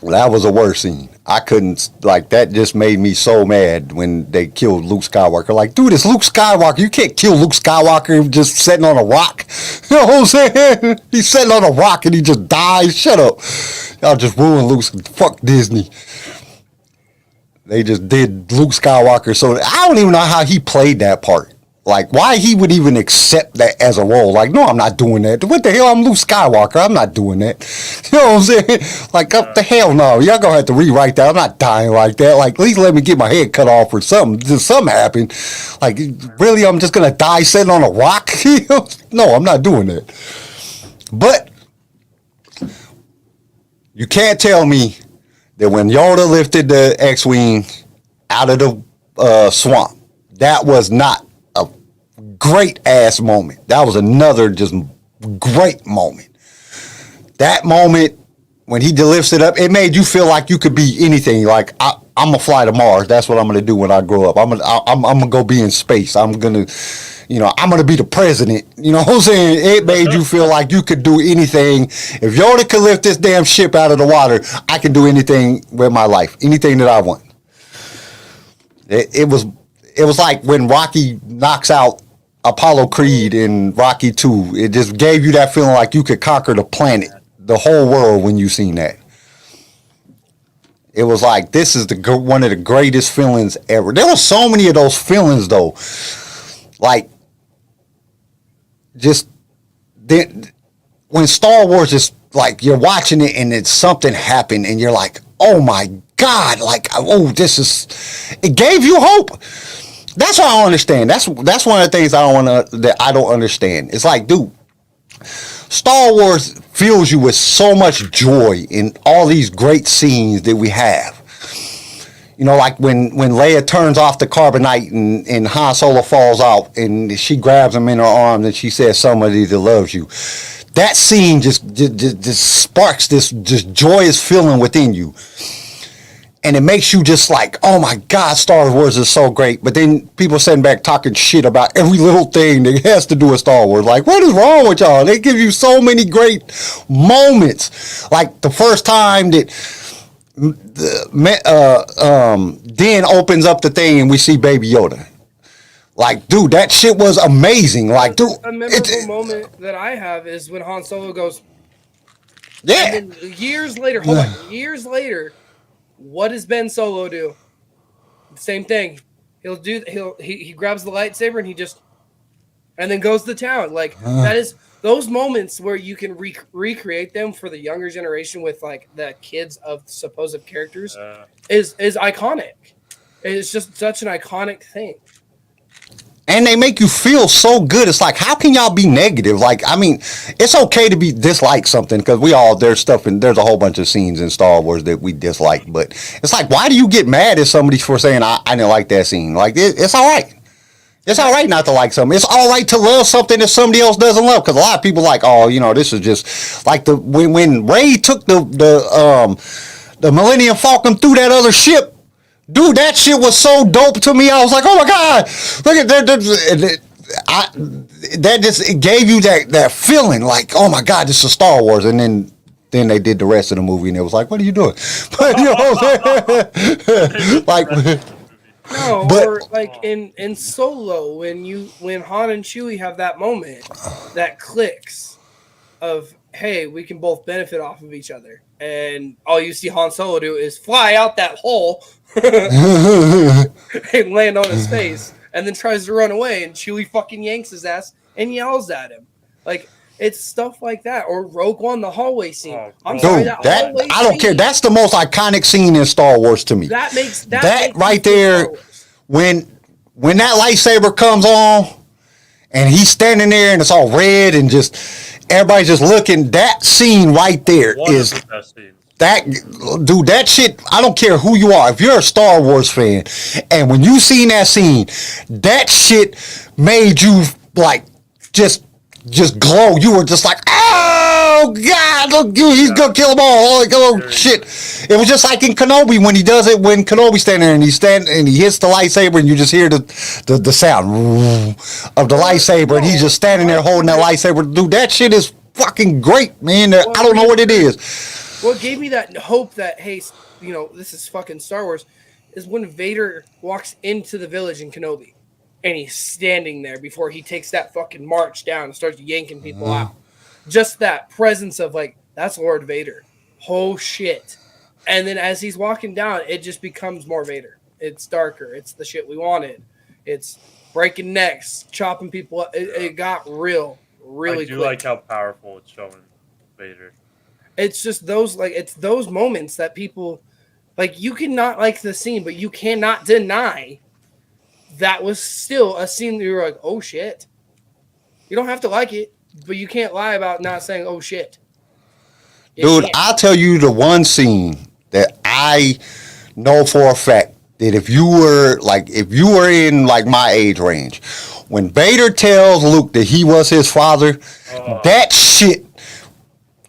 S5: That was a worse scene. I couldn't, that just made me so mad when they killed Luke Skywalker. Like, dude, it's Luke Skywalker. You can't kill Luke Skywalker just sitting on a rock. You know what I'm saying? He's sitting on a rock and he just dies. Shut up. Y'all just ruined Luke. Fuck Disney. They just did Luke Skywalker. So I don't even know how he played that part. Like, why he would even accept that as a role. Like, no, I'm not doing that. What the hell? I'm Luke Skywalker. I'm not doing that. You know what I'm saying? Like, up the hell no. Y'all gonna have to rewrite that. I'm not dying like that. Like, at least let me get my head cut off or something. Just something happened. Like, really, I'm just gonna die sitting on a rock? No, I'm not doing that. But you can't tell me that when Yoda lifted the X-Wing out of the swamp, that was not a great ass moment. That was another just great moment. That moment when he lifts it up, it made you feel like you could be anything. Like, I'm gonna fly to Mars. That's what I'm gonna do when I grow up. I'm gonna go be in space. I'm gonna be the president. You know what I'm saying? It made you feel like you could do anything. If Yoda could lift this damn ship out of the water, I can do anything with my life. Anything that I want. It was like when Rocky knocks out Apollo Creed in Rocky 2. It just gave you that feeling like you could conquer the planet, the whole world when you seen that. It was like, this is one of the greatest feelings ever. There were so many of those feelings though. Like, just then when Star Wars is like, you're watching it and it's something happened and you're like, oh my God, like, oh, it gave you hope. That's what I don't understand. That's one of the things that I don't understand. It's like, dude, Star Wars fills you with so much joy in all these great scenes that we have. You know, like when Leia turns off the carbonite and Han Solo falls out and she grabs him in her arms and she says, somebody that loves you. That scene just sparks this just joyous feeling within you. And it makes you just like, oh my God, Star Wars is so great. But then people sitting back talking shit about every little thing that has to do with Star Wars. Like, what is wrong with y'all? They give you so many great moments. Like the first time that Den opens up the thing and we see Baby Yoda. Like, dude, that shit was amazing. Like, dude,
S6: a memorable moment that I have is when Han Solo goes.
S5: Yeah.
S6: And then years later, what does Ben Solo do? Same thing. He grabs the lightsaber and then goes to town. Like, that is those moments where you can recreate them for the younger generation with like the kids of supposed characters is iconic. It's just such an iconic thing.
S5: And they make you feel so good. It's like, how can y'all be negative? Like, I mean, it's okay to dislike something because there's a whole bunch of scenes in Star Wars that we dislike. But it's like, why do you get mad at somebody for saying, I didn't like that scene? Like, it's all right. It's all right not to like something. It's all right to love something that somebody else doesn't love. Because a lot of people like, this is just like when Rey took the Millennium Falcon through that other ship. Dude, that shit was so dope to me. I was like, oh my God, look at that. It gave you that feeling like, oh my God, this is Star Wars. And then they did the rest of the movie and it was like, what are you doing? But you know what I'm saying? Like,
S6: no, or like in Solo, when Han and Chewie have that moment that clicks of, hey, we can both benefit off of each other. And all you see Han Solo do is fly out that hole and land on his face, and then tries to run away, and Chewie fucking yanks his ass and yells at him. Like, it's stuff like that. Or Rogue One, the hallway scene.
S7: Oh,
S6: I'm
S7: dude,
S6: sorry,
S5: Dude,
S6: that hallway
S5: I don't care.
S6: scene,
S5: That's the most iconic scene in Star Wars to me.
S6: that makes
S5: That
S6: makes
S5: right
S6: me feel
S5: there,
S6: Star Wars.
S5: when that lightsaber comes on, and he's standing there, and it's all red, and just everybody's just looking. That scene right there
S7: One
S5: is
S7: of the best scenes.
S5: that, dude. That shit. I don't care who you are. If you're a Star Wars fan, and when you seen that scene, that shit made you like just glow. You were just like, oh God, look, he's gonna kill them all. Like, oh shit. It was just like in Kenobi when he does it, when Kenobi's standing there and he hits the lightsaber, and you just hear the sound of the lightsaber, and he's just standing there holding that lightsaber. Dude, that shit is fucking great, man. I don't know what it is.
S6: What gave me that hope that, hey, you know, this is fucking Star Wars, is when Vader walks into the village in Kenobi, and he's standing there before he takes that fucking march down and starts yanking people out. Just that presence of, like, that's Lord Vader. Oh, shit. And then as he's walking down, it just becomes more Vader. It's darker. It's the shit we wanted. It's breaking necks, chopping people up. It got real, really
S7: I do
S6: quick.
S7: like how powerful it's showing Vader.
S6: It's just those, like, it's those moments that people, like, you cannot like the scene, but you cannot deny that was still a scene that you were like, oh shit. You don't have to like it, but you can't lie about not saying, oh shit. You
S5: Dude,
S6: can't.
S5: I'll tell you the one scene that I know for a fact that if you were in like my age range, when Vader tells Luke that he was his father, that shit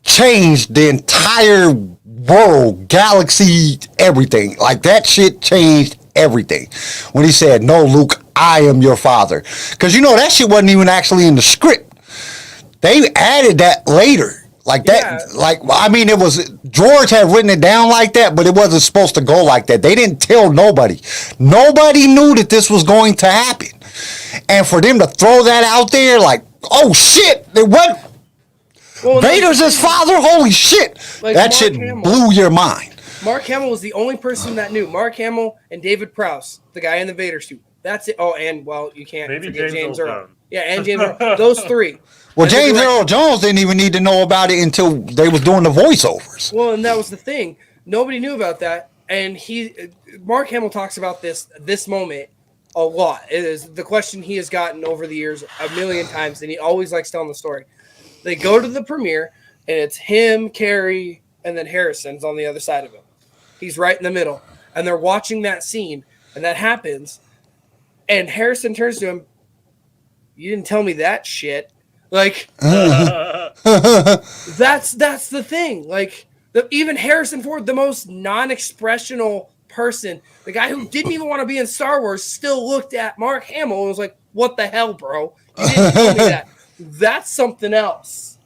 S5: changed the entire world, galaxy, everything. Like, that shit changed everything. When he said, no, Luke, I am your father. Because, you know, that shit wasn't even actually in the script. They added that later. Like that,
S6: Yeah.
S5: like, I mean, it was, George had written it down like that, but it wasn't supposed to go like that. They didn't tell nobody. Nobody knew that this was going to happen. And for them to throw that out there, like, oh shit, what?
S6: Well,
S5: Vader's his father? Holy shit.
S6: Like
S5: That
S6: Mark
S5: shit
S6: Hamill.
S5: blew your mind.
S6: Mark Hamill was the only person that knew. Mark Hamill and David Prowse, the guy in the Vader suit. That's it. Oh, and, well, you can't
S7: Maybe
S6: forget
S7: James
S6: Earl.
S7: Earl Jones.
S6: Yeah, and James Earl. Those three.
S5: Well,
S6: And the
S5: James
S6: director.
S5: Earl Jones didn't even need to know about it until they was doing the voiceovers.
S6: Well, and that was the thing. Nobody knew about that. And Mark Hamill talks about this moment a lot. It is the question he has gotten over the years a million times, and he always likes telling the story. They go to the premiere, and it's him, Carrie, and then Harrison's on the other side of him. He's right in the middle. And they're watching that scene, and that happens. And Harrison turns to him, you didn't tell me that shit. Like, that's the thing. Like, even Harrison Ford, the most non-expressional person, the guy who didn't even want to be in Star Wars, still looked at Mark Hamill and was like, what the hell, bro? You didn't tell me that. That's something else.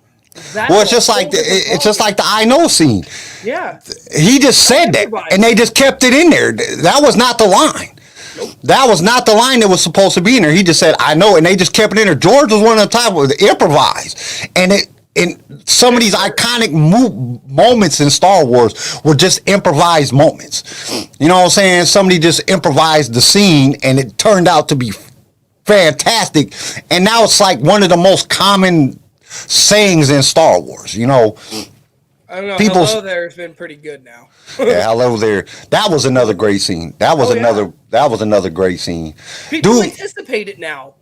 S6: That's
S5: Well, it's
S6: a
S5: just
S6: whole
S5: like
S6: different
S5: the I know scene.
S6: Yeah.
S5: He just said that,
S6: Everybody.
S5: and they just kept it in there. That was not the line. That was not the line that was supposed to be in there. He just said, I know, and they just kept it in there. George was one of the top with improvise. And some of these iconic moments in Star Wars were just improvised moments. You know what I'm saying? Somebody just improvised the scene, and it turned out to be fantastic. And now it's like one of the most common sayings in Star Wars, you know.
S6: I don't know.
S5: People's-
S6: Hello there has been pretty good now.
S5: Yeah, hello there. That was another great scene. That was another great scene.
S6: People
S5: Dude,
S6: anticipate it now.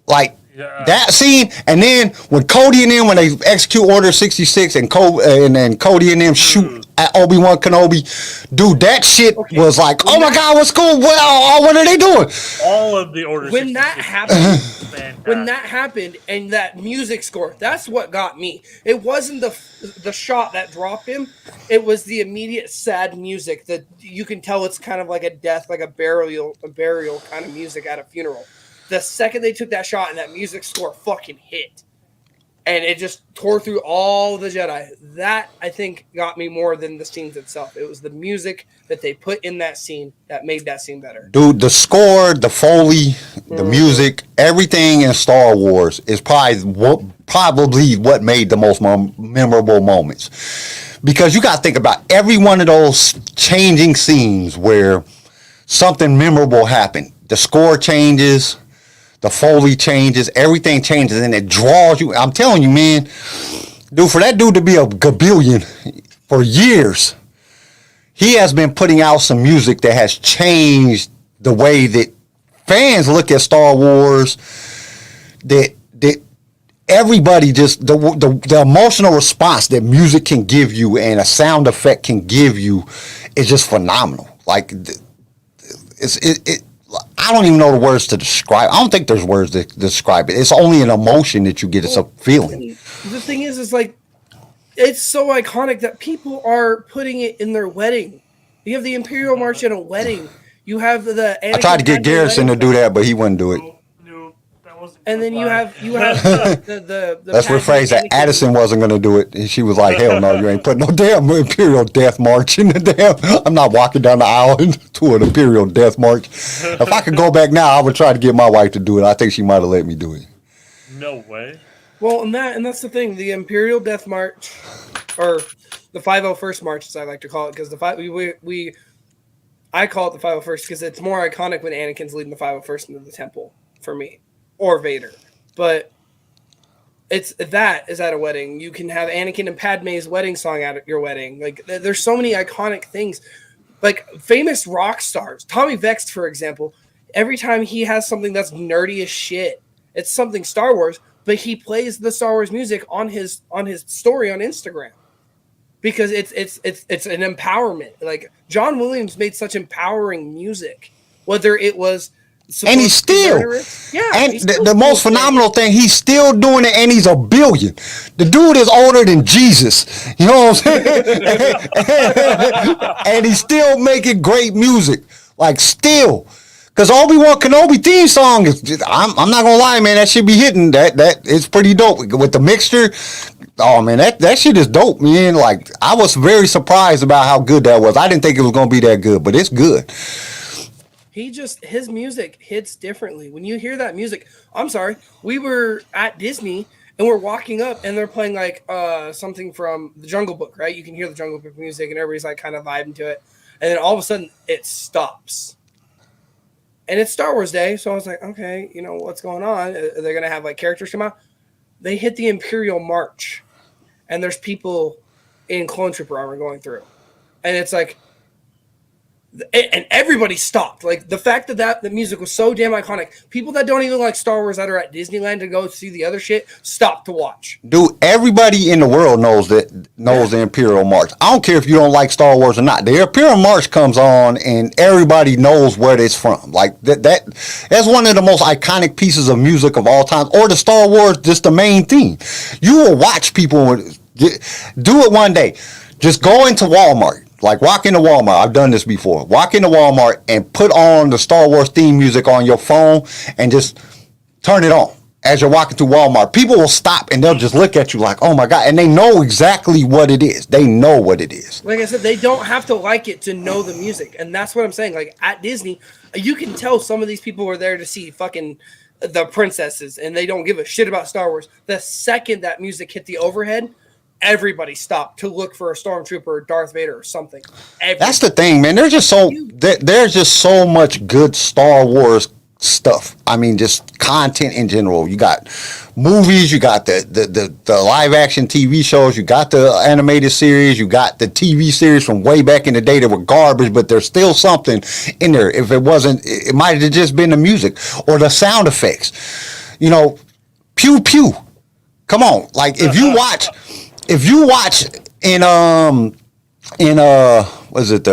S5: like
S7: Yeah.
S5: that scene, and then when Cody and them, when they execute Order 66 and then Cody and them shoot at Obi-Wan Kenobi, dude, that shit was like, oh my God, what's cool? Well, what are they doing?
S7: All of the Order
S6: When that
S7: 66
S6: happened,
S7: fantastic.
S6: when that happened, and that music score, that's what got me. It wasn't the shot that dropped him. It was the immediate sad music that you can tell it's kind of like a death, like a burial kind of music at a funeral. The second they took that shot and that music score fucking hit, and it just tore through all the Jedi. That, I think, got me more than the scenes itself. It was the music that they put in that scene that made that scene better.
S5: Dude, the score, the Foley, the music, everything in Star Wars is probably what made the most memorable moments. Because you got to think about every one of those changing scenes where something memorable happened. The score changes, The Foley changes, everything changes, and it draws you. I'm telling you, man, dude, for that dude to be a gabillion for years, he has been putting out some music that has changed the way that fans look at Star Wars. That everybody just the emotional response that music can give you and a sound effect can give you is just phenomenal. Like it I don't even know the words to describe. I don't think there's words to describe it. It's only an emotion that you get. It's a feeling.
S6: The thing is like, it's so iconic that people are putting it in their wedding. You have the Imperial March in a wedding. You have the.
S5: I tried to get Garrison to do that, but he wouldn't do it.
S7: No, that wasn't.
S6: And then you have the
S5: Let's rephrase that. Addison wasn't going to do it. And she was like, hell no, you ain't putting no damn Imperial Death March in the damn. I'm not walking down the aisle to an Imperial Death March. If I could go back now, I would try to get my wife to do it. I think she might have let me do it.
S7: No way.
S6: Well, and that's the thing. The Imperial Death March, or the 501st March, as I like to call it, because I call it the 501st because it's more iconic when Anakin's leading the 501st into the temple for me, or Vader. But it's that is at a wedding. You can have Anakin and Padme's wedding song at your wedding. Like, there's so many iconic things. Like, famous rock stars. Tommy Vext, for example, every time he has something that's nerdy as shit, it's something Star Wars, but he plays the Star Wars music on his story on Instagram. Because it's an empowerment. Like, John Williams made such empowering music, whether it was
S5: and he's still, and the most phenomenal thing, he's still doing it, and he's a billion. The dude is older than Jesus, you know what I'm saying? And he's still making great music, like still. Because Obi-Wan Kenobi theme song is, I'm not gonna lie, man, that should be hitting. That it's pretty dope with the mixture. Oh man, that shit is dope, man. Like, I was very surprised about how good that was. I didn't think it was gonna be that good, but it's good.
S6: His music hits differently. When you hear that music, I'm sorry, we were at Disney and we're walking up and they're playing like something from the Jungle Book, right? You can hear the Jungle Book music and everybody's like kind of vibing to it. And then all of a sudden it stops. And it's Star Wars Day, so I was like, okay, you know, what's going on? Are they going to have like characters come out? They hit the Imperial March and there's people in Clone Trooper armor going through. And it's like, and everybody stopped. Like, the fact that the music was so damn iconic, people that don't even like Star Wars that are at Disneyland to go see the other shit stopped to watch.
S5: Dude, everybody in the world knows the Imperial March. I don't care if you don't like Star Wars or not. The Imperial March comes on and everybody knows where it's from. Like, that's one of the most iconic pieces of music of all time. Or the Star Wars, just the main theme. You will watch people do it one day. Just go into Walmart. Like, walk into Walmart. I've done this before. Walk into Walmart and put on the Star Wars theme music on your phone and just turn it on as you're walking through Walmart. People will stop and they'll just look at you like, oh my God. And they know exactly what it is. They know what it is.
S6: Like I said, they don't have to like it to know the music. And that's what I'm saying. Like, at Disney, you can tell some of these people were there to see fucking the princesses and they don't give a shit about Star Wars. The second that music hit the overhead, everybody stopped to look for a stormtrooper or Darth Vader or something.
S5: That's the thing, man. There's just so much good Star Wars stuff. I mean, just content in general. You got movies, you got the live action TV shows, you got the animated series, you got the TV series from way back in the day that were garbage, but there's still something in there. If it wasn't, it might have just been the music or the sound effects. You know, pew pew. Come on, like if you watch in what is it,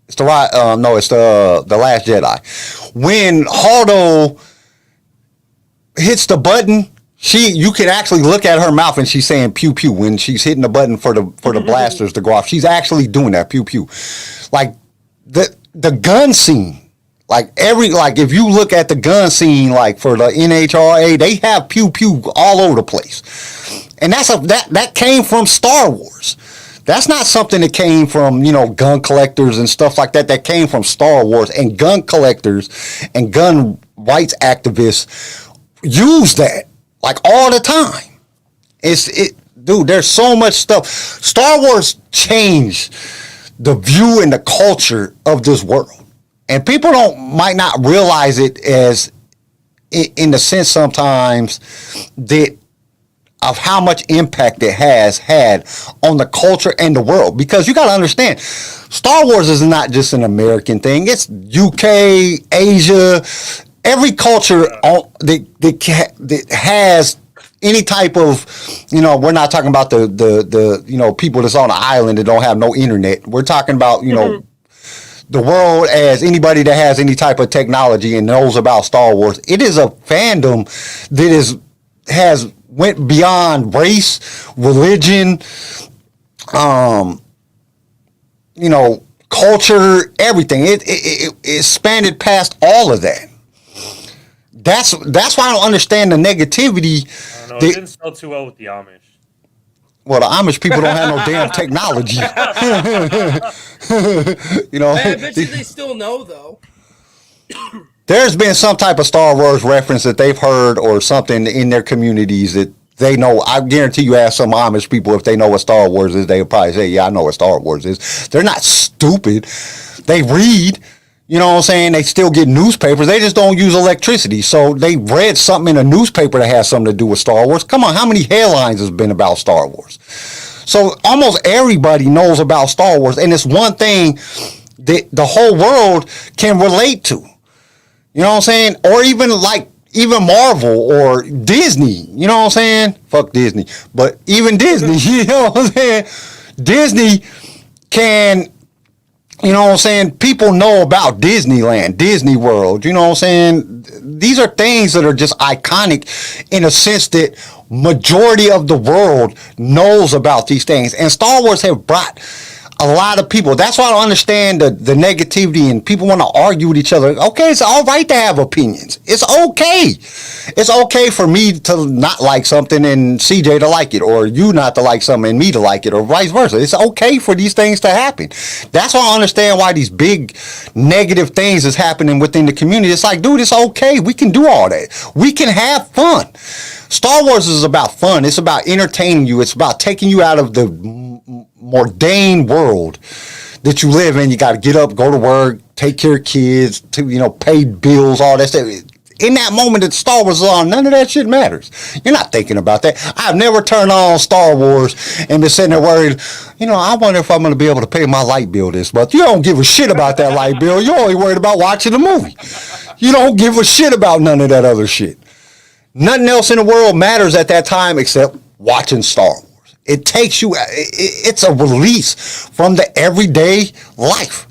S5: it's the Last Jedi, when Holdo hits the button, you can actually look at her mouth and she's saying pew pew when she's hitting the button for the blasters to go off. She's actually doing that pew pew. Like the gun scene. Like if you look at the gun scene, like for the NHRA, they have pew pew all over the place, and that came from Star Wars. That's not something that came from, you know, gun collectors and stuff like that. That came from Star Wars, and gun collectors and gun rights activists use that like all the time. Dude. There's so much stuff. Star Wars changed the view and the culture of this world. And people might not realize it as in the sense sometimes that of how much impact it has had on the culture and the world. Because you got to understand, Star Wars is not just an American thing. It's UK, Asia, every culture that has any type of, we're not talking about the people that's on the island that don't have no internet. We're talking about, the world as anybody that has any type of technology and knows about Star Wars. It is a fandom that has went beyond race, religion, culture, everything. It expanded past all of that. That's why I don't understand the negativity.
S7: I don't know, it didn't sell too well with the Amish.
S5: Well, the Amish people don't have no damn technology.
S6: Man, I bet you they still know though.
S5: There's been some type of Star Wars reference that they've heard or something in their communities that they know. I guarantee you ask some Amish people if they know what Star Wars is, they'll probably say, yeah, I know what Star Wars is. They're not stupid. They read, you know what I'm saying? They still get newspapers. They just don't use electricity. So they read something in a newspaper that has something to do with Star Wars. Come on, how many headlines has been about Star Wars? So almost everybody knows about Star Wars, and it's one thing that the whole world can relate to. You know what I'm saying? Or even Marvel or Disney. You know what I'm saying? Fuck Disney. But even Disney, you know what I'm saying? Disney can, you know what I'm saying? People know about Disneyland, Disney World. You know what I'm saying? These are things that are just iconic in a sense that majority of the world knows about these things. And Star Wars have brought a lot of people. That's why I don't understand the negativity and people want to argue with each other. Okay, it's all right to have opinions. It's okay. It's okay for me to not like something and CJ to like it, or you not to like something and me to like it, or vice versa. It's okay for these things to happen. That's why I understand why these big negative things is happening within the community. It's like, dude, it's okay. We can do all that. We can have fun. Star Wars is about fun. It's about entertaining you. It's about taking you out of the mundane world that you live in. You got to get up, go to work, take care of kids, to pay bills, all that stuff. In that moment that Star Wars is on, none of that shit matters. You're not thinking about that. I've never turned on Star Wars and been sitting there worried, I wonder if I'm going to be able to pay my light bill this month. You don't give a shit about that light bill. You're only worried about watching the movie. You don't give a shit about none of that other shit. Nothing else in the world matters at that time except watching Star Wars. It takes you, it's a release from the everyday life.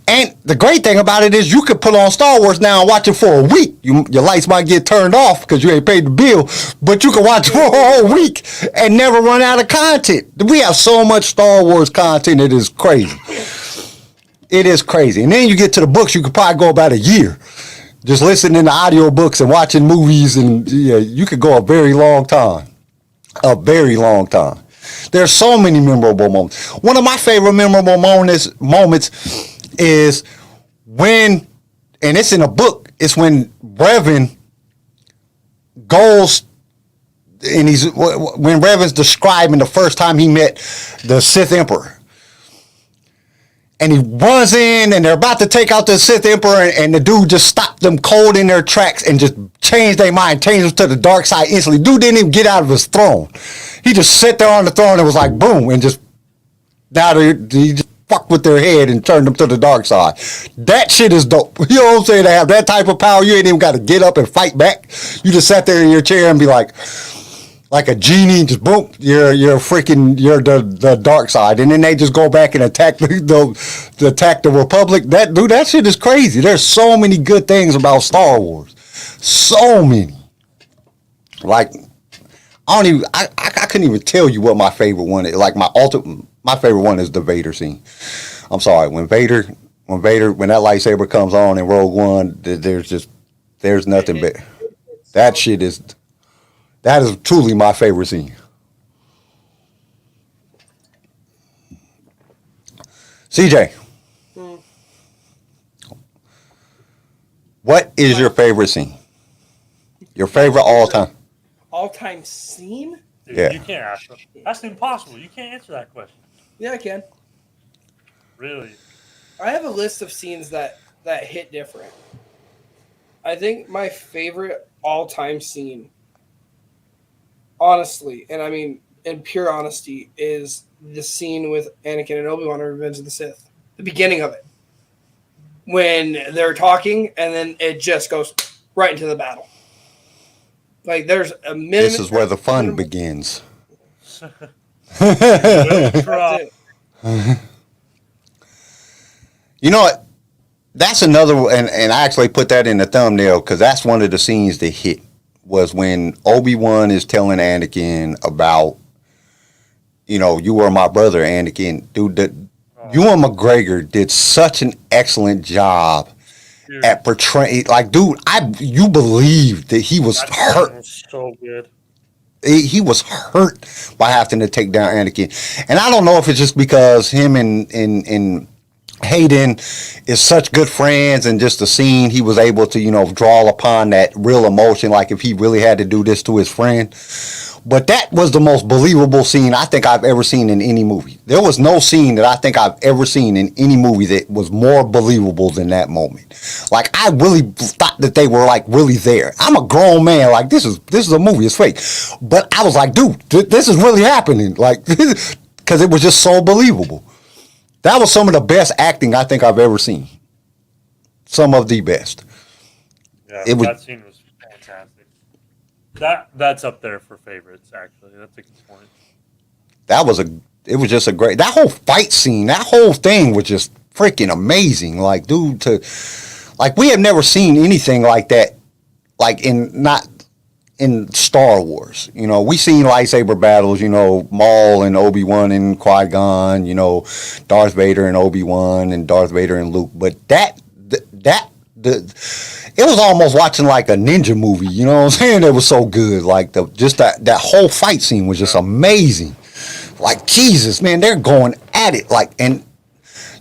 S5: And the great thing about it is you could put on Star Wars now and watch it for a week. Your lights might get turned off because you ain't paid the bill, but you can watch it for a whole week and never run out of content. We have so much Star Wars content, it is crazy. It is crazy. And then you get to the books, you could probably go about a year just listening to audio books and watching movies, and you could go a very long time. A very long time. There's so many memorable moments. One of my favorite memorable moments is when, and it's in a book, it's when Revan goes, and when Revan's describing the first time he met the Sith Emperor. And he runs in, and they're about to take out the Sith Emperor, and the dude just stopped them cold in their tracks and just changed their mind, changed them to the dark side instantly. Dude didn't even get out of his throne. He just sat there on the throne and was like, boom, and just, he just fucked with their head and turned them to the dark side. That shit is dope. You know what I'm saying? To have that type of power, you ain't even got to get up and fight back. You just sat there in your chair and be like a genie, just boom, you're the dark side, and then they just go back and attack the Republic. That shit is crazy. There's so many good things about Star Wars, so many. Like I couldn't even tell you what my favorite one is. Like my favorite one is the Vader scene. I'm sorry, when that lightsaber comes on in Rogue One, there's nothing but that shit is. That is truly my favorite scene. CJ, what is your favorite scene? Your favorite all-time?
S6: All-time scene?
S7: Dude,
S5: Yeah.
S7: You can't ask that. That's impossible. You can't answer that question.
S6: Yeah, I can.
S7: Really?
S6: I have a list of scenes that hit different. I think my favorite all-time scene, honestly, and I mean in pure honesty, is the scene with Anakin and Obi-Wan in Revenge of the Sith. The beginning of it. When they're talking, and then it just goes right into the battle. Like, there's a minute.
S5: This is where the fun begins.
S6: That's it.
S5: You know what? That's another, and I actually put that in the thumbnail because that's one of the scenes that hit, was when Obi-Wan is telling Anakin about, you know, you were my brother, Anakin. Dude, Ewan McGregor did such an excellent job at portraying, like, dude, you believe that he was hurt.
S7: Was so good.
S5: He was hurt by having to take down Anakin. And I don't know if it's just because him and Hayden is such good friends, and just the scene he was able to, you know, draw upon that real emotion, like if he really had to do this to his friend. But that was the most believable scene I think I've ever seen in any movie. There was no scene that I think I've ever seen in any movie that was more believable than that moment. Like, I really thought that they were like really there. I'm a grown man. Like, this is a movie. It's fake. But I was like, dude, this is really happening. Like, because it was just so believable. That was some of the best acting I think I've ever seen. Some of the best.
S7: Yeah,
S5: that
S7: scene was fantastic. That's up there for favorites, actually. That's a good point.
S5: It was just a great, that whole fight scene, that whole thing was just freaking amazing. Like, dude, we have never seen anything like that, like not in Star Wars. You know, we seen lightsaber battles, you know, Maul and Obi-Wan and Qui-Gon, you know, Darth Vader and Obi-Wan and Darth Vader and Luke. But it was almost watching like a ninja movie, you know what I'm saying? It was so good. Like, that whole fight scene was just amazing. Like, Jesus, man, they're going at it. Like, and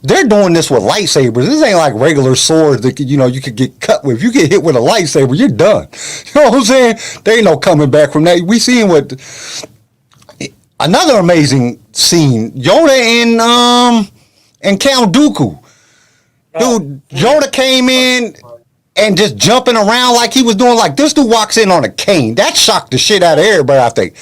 S5: they're doing this with lightsabers. This ain't like regular swords that, you know, you could get cut with. If you get hit with a lightsaber, you're done. You know what I'm saying? There ain't no coming back from that. We seen what another amazing scene, Yoda and Count Dooku. Dude, Yoda came in and just jumping around like he was doing. Like, this dude walks in on a cane. That shocked the shit out of everybody, I think.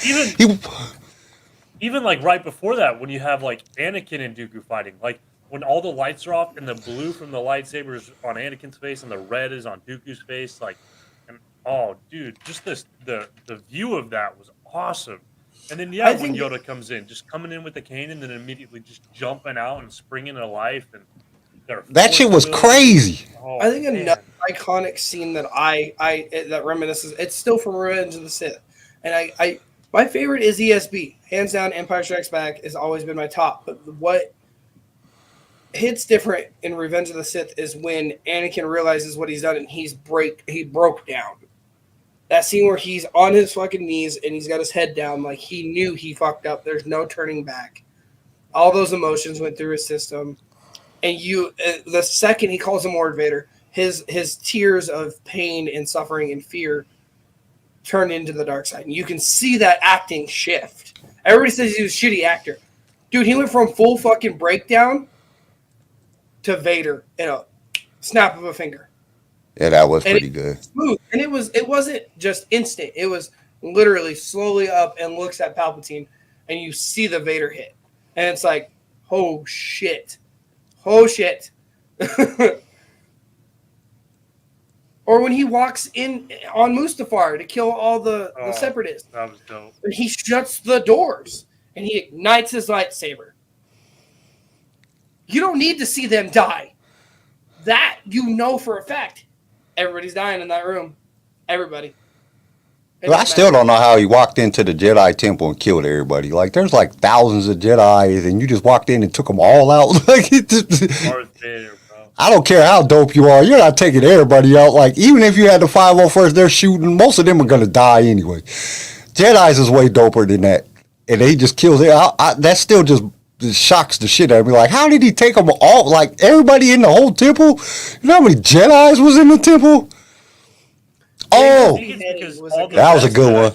S7: Even like right before that, when you have like Anakin and Dooku fighting, like when all the lights are off and the blue from the lightsaber is on Anakin's face and the red is on Dooku's face, like, and oh, dude, just the view of that was awesome. And then when Yoda comes in, just coming in with the cane and then immediately just jumping out and springing to life, and
S5: that shit was crazy.
S7: Oh,
S6: I think another iconic scene that that reminisces, it's still from Revenge of the Sith, and my favorite is ESB, hands down. Empire Strikes Back has always been my top. But what hits different in Revenge of the Sith is when Anakin realizes what he's done and he broke down. That scene where he's on his fucking knees and he's got his head down, like he knew he fucked up. There's no turning back. All those emotions went through his system, and the second he calls him Lord Vader, his tears of pain and suffering and fear turned into the dark side. And you can see that acting shift. Everybody says he was a shitty actor. Dude, he went from full fucking breakdown to Vader in a snap of a finger.
S5: Yeah, that was pretty good.
S6: Smooth. And it wasn't just instant. It was literally slowly up and looks at Palpatine and you see the Vader hit. And it's like, oh shit. Oh shit. Or when he walks in on Mustafar to kill all the separatists.
S7: That was dope.
S6: And he shuts the doors and he ignites his lightsaber. You don't need to see them die. That you know for a fact. Everybody's dying in that room. Everybody.
S5: Well, I still don't know how he walked into the Jedi Temple and killed everybody. Like, there's like thousands of Jedis, and you just walked in and took them all out. Like,
S7: Darth Vader, bro.
S5: I don't care how dope you are. You're not taking everybody out. Like, even if you had the 501st, they're shooting. Most of them are going to die anyway. Jedi's is way doper than that. And he just kills it. That still just shocks the shit out of me. Like, how did he take them all? Like, everybody in the whole temple? You know how many Jedis was in the temple? Oh, that was a good one.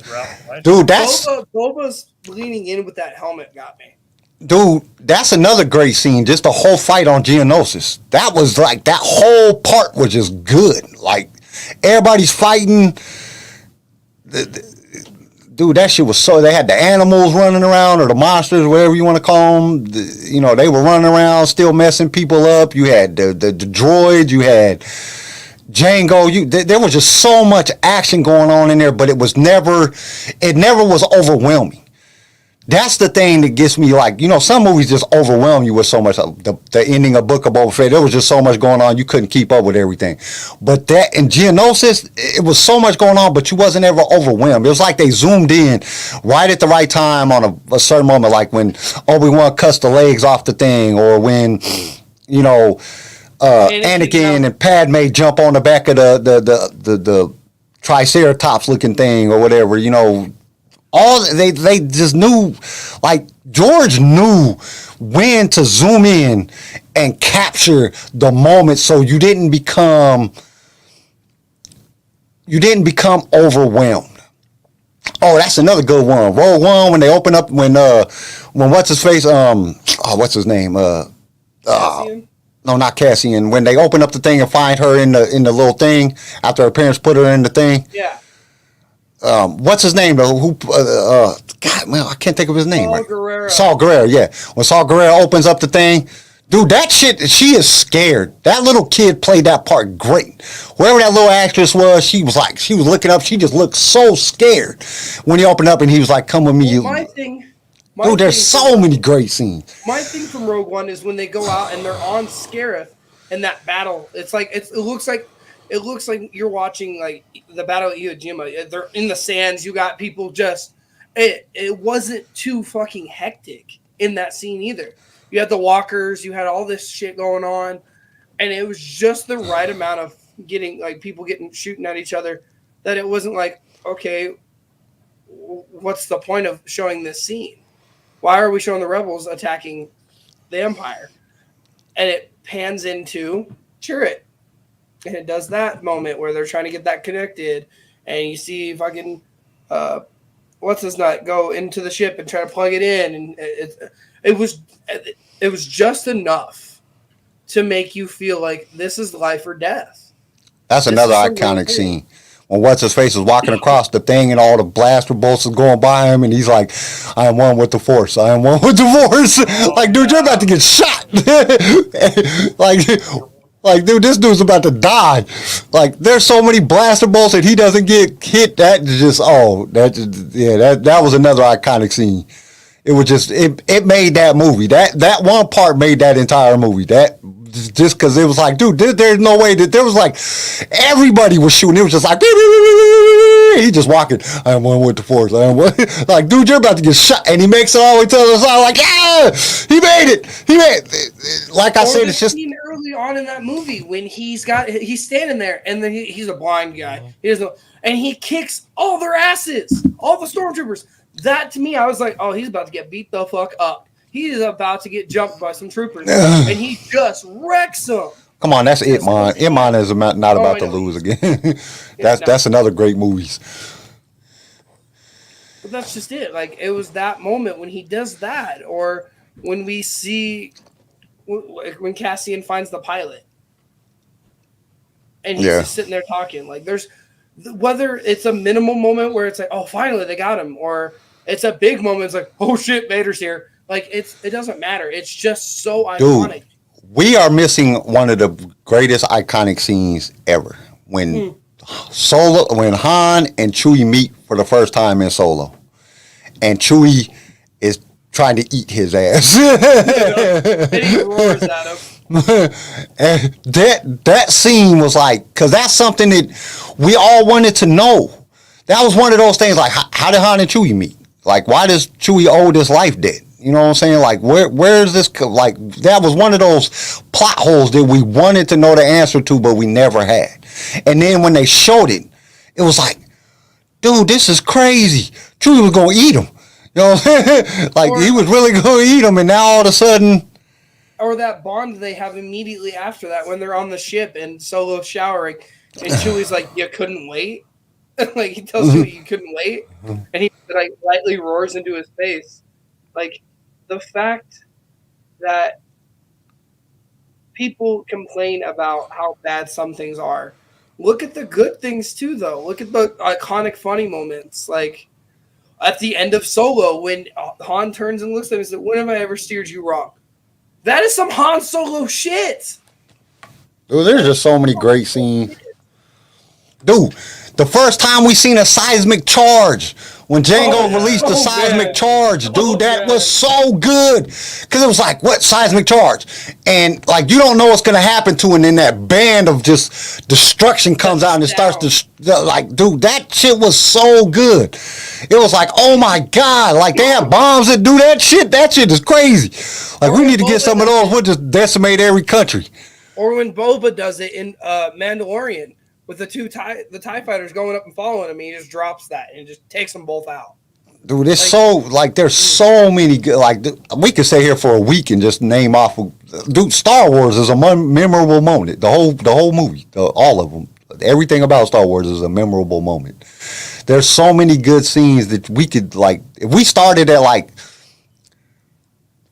S5: Dude,
S6: Boba's leaning in with that helmet got me.
S5: Dude, that's another great scene. Just the whole fight on Geonosis. That was like, that whole part was just good. Like, Everybody's fighting. Dude, that shit was so. They had the animals running around, or the monsters, whatever you want to call them. They were running around, still messing people up. You had the droids. You had Django. There was just so much action going on in there, but it never was overwhelming. That's the thing that gets me, like, some movies just overwhelm you with so much. The ending of Book of Boba Fett, there was just so much going on, you couldn't keep up with everything. But that in Geonosis, it was so much going on, but you wasn't ever overwhelmed. It was like they zoomed in right at the right time on a certain moment, like when Obi-Wan cuts the legs off the thing, or when, Anakin and Padme jump on the back of the Triceratops looking thing, or whatever, all they just knew, like George knew when to zoom in and capture the moment, so you didn't become overwhelmed. Oh, that's another good one. Rogue One, when they open up, when what's his face, what's his name,
S6: Cassian?
S5: no, not Cassian. When they open up the thing and find her in the little thing after her parents put her in the thing.
S6: Yeah.
S5: What's his name though? God, man, I can't think of his name.
S6: Saul
S5: Right?
S6: Guerrero.
S5: Saul Guerrero, yeah. When Saul Guerrero opens up the thing, dude, that shit, she is scared. That little kid played that part great. Whoever that little actress was, she was looking up. She just looked so scared when he opened up and he was like, "Come with me."
S6: Well,
S5: Dude, there's so many great scenes.
S6: My thing from Rogue One is when they go out and they're on Scarif in that battle. It looks like you're watching like the Battle of Iwo Jima. They're in the sands. You got people just. It wasn't too fucking hectic in that scene either. You had the walkers. You had all this shit going on, and it was just the right amount of people shooting at each other that it wasn't like, okay, what's the point of showing this scene? Why are we showing the rebels attacking the Empire? And it pans into Chirrut. And it does that moment where they're trying to get that connected. And you see fucking, what's his nut, go into the ship and try to plug it in. And it was just enough to make you feel like this is life or death.
S5: That's another iconic scene. When what's-his-face is walking across the thing and all the blaster bolts is going by him, and he's like, "I am one with the Force. I am one with the Force." Like, dude, you're about to get shot. like, dude, this dude's about to die. Like, there's so many blaster bolts that he doesn't get hit. That was another iconic scene. It was just, it made that movie. That one part made that entire movie. That just because it was like, dude, there's no way that there was like everybody was shooting. It was just like he just walking. I am one with the Force. I am one. Like, dude, you're about to get shot, and he makes it all the way to the side. Like, yeah, he made it. Like I said, it's just
S6: early on in that movie when he's standing there, and then he's a blind guy. He doesn't, and he kicks all their asses, all the stormtroopers. That to me, I was like, oh, he's about to get beat the fuck up. He is about to get jumped by some troopers, and he just wrecks them.
S5: Come on, that's it, man. Iman is not about to lose again. That's another great movies.
S6: But that's just it. Like, it was that moment when he does that, or when we see when Cassian finds the pilot, and he's just sitting there talking. Like, there's whether it's a minimal moment where it's like, oh, finally they got him, or it's a big moment. It's like, oh shit, Vader's here. Like, it doesn't matter. It's just so iconic.
S5: Dude, we are missing one of the greatest iconic scenes ever. When Han and Chewie meet for the first time in Solo, and Chewie is trying to eat his ass.
S6: And he roars at him.
S5: And that scene was like, because that's something that we all wanted to know. That was one of those things, like, how did Han and Chewie meet? Like, why does Chewie owe this life debt? You know what I'm saying? Like, where is this? Like, that was one of those plot holes that we wanted to know the answer to, but we never had. And then when they showed it, it was like, dude, this is crazy. Chewie was going to eat him. You know what I'm saying? Like, he was really going to eat him, and now all of a sudden...
S6: Or that bond they have immediately after that when they're on the ship and Solo's showering, and Chewie's like, you couldn't wait? Like, he tells Chewie you couldn't wait, and he like lightly roars into his face. Like, the fact that people complain about how bad some things are look at the good things too, though. Look at the iconic funny moments, like at the end of Solo when Han turns and looks at him and says, "When have I ever steered you wrong?" That is some Han Solo shit.
S5: Dude, there's just so many great scenes. Dude, the first time we seen a seismic charge, when Django released the seismic charge, dude, that was so good. Because it was like, what seismic charge? And like, you don't know what's going to happen to it, and then that band of just destruction comes out and it starts to, like, dude, that shit was so good. It was like, oh my God, like they have bombs that do that shit. That shit is crazy. Like, we need to get some of those. We'll just decimate every country.
S6: Or when Boba does it in Mandalorian. With the TIE fighters going up and following him, he just drops that and just takes them both out.
S5: Dude, it's so, like, there's so many good, like, we could stay here for a week and just name off, dude, Star Wars is a memorable moment. The whole movie, all of them, everything about Star Wars is a memorable moment. There's so many good scenes that we could, like, if we started at, like,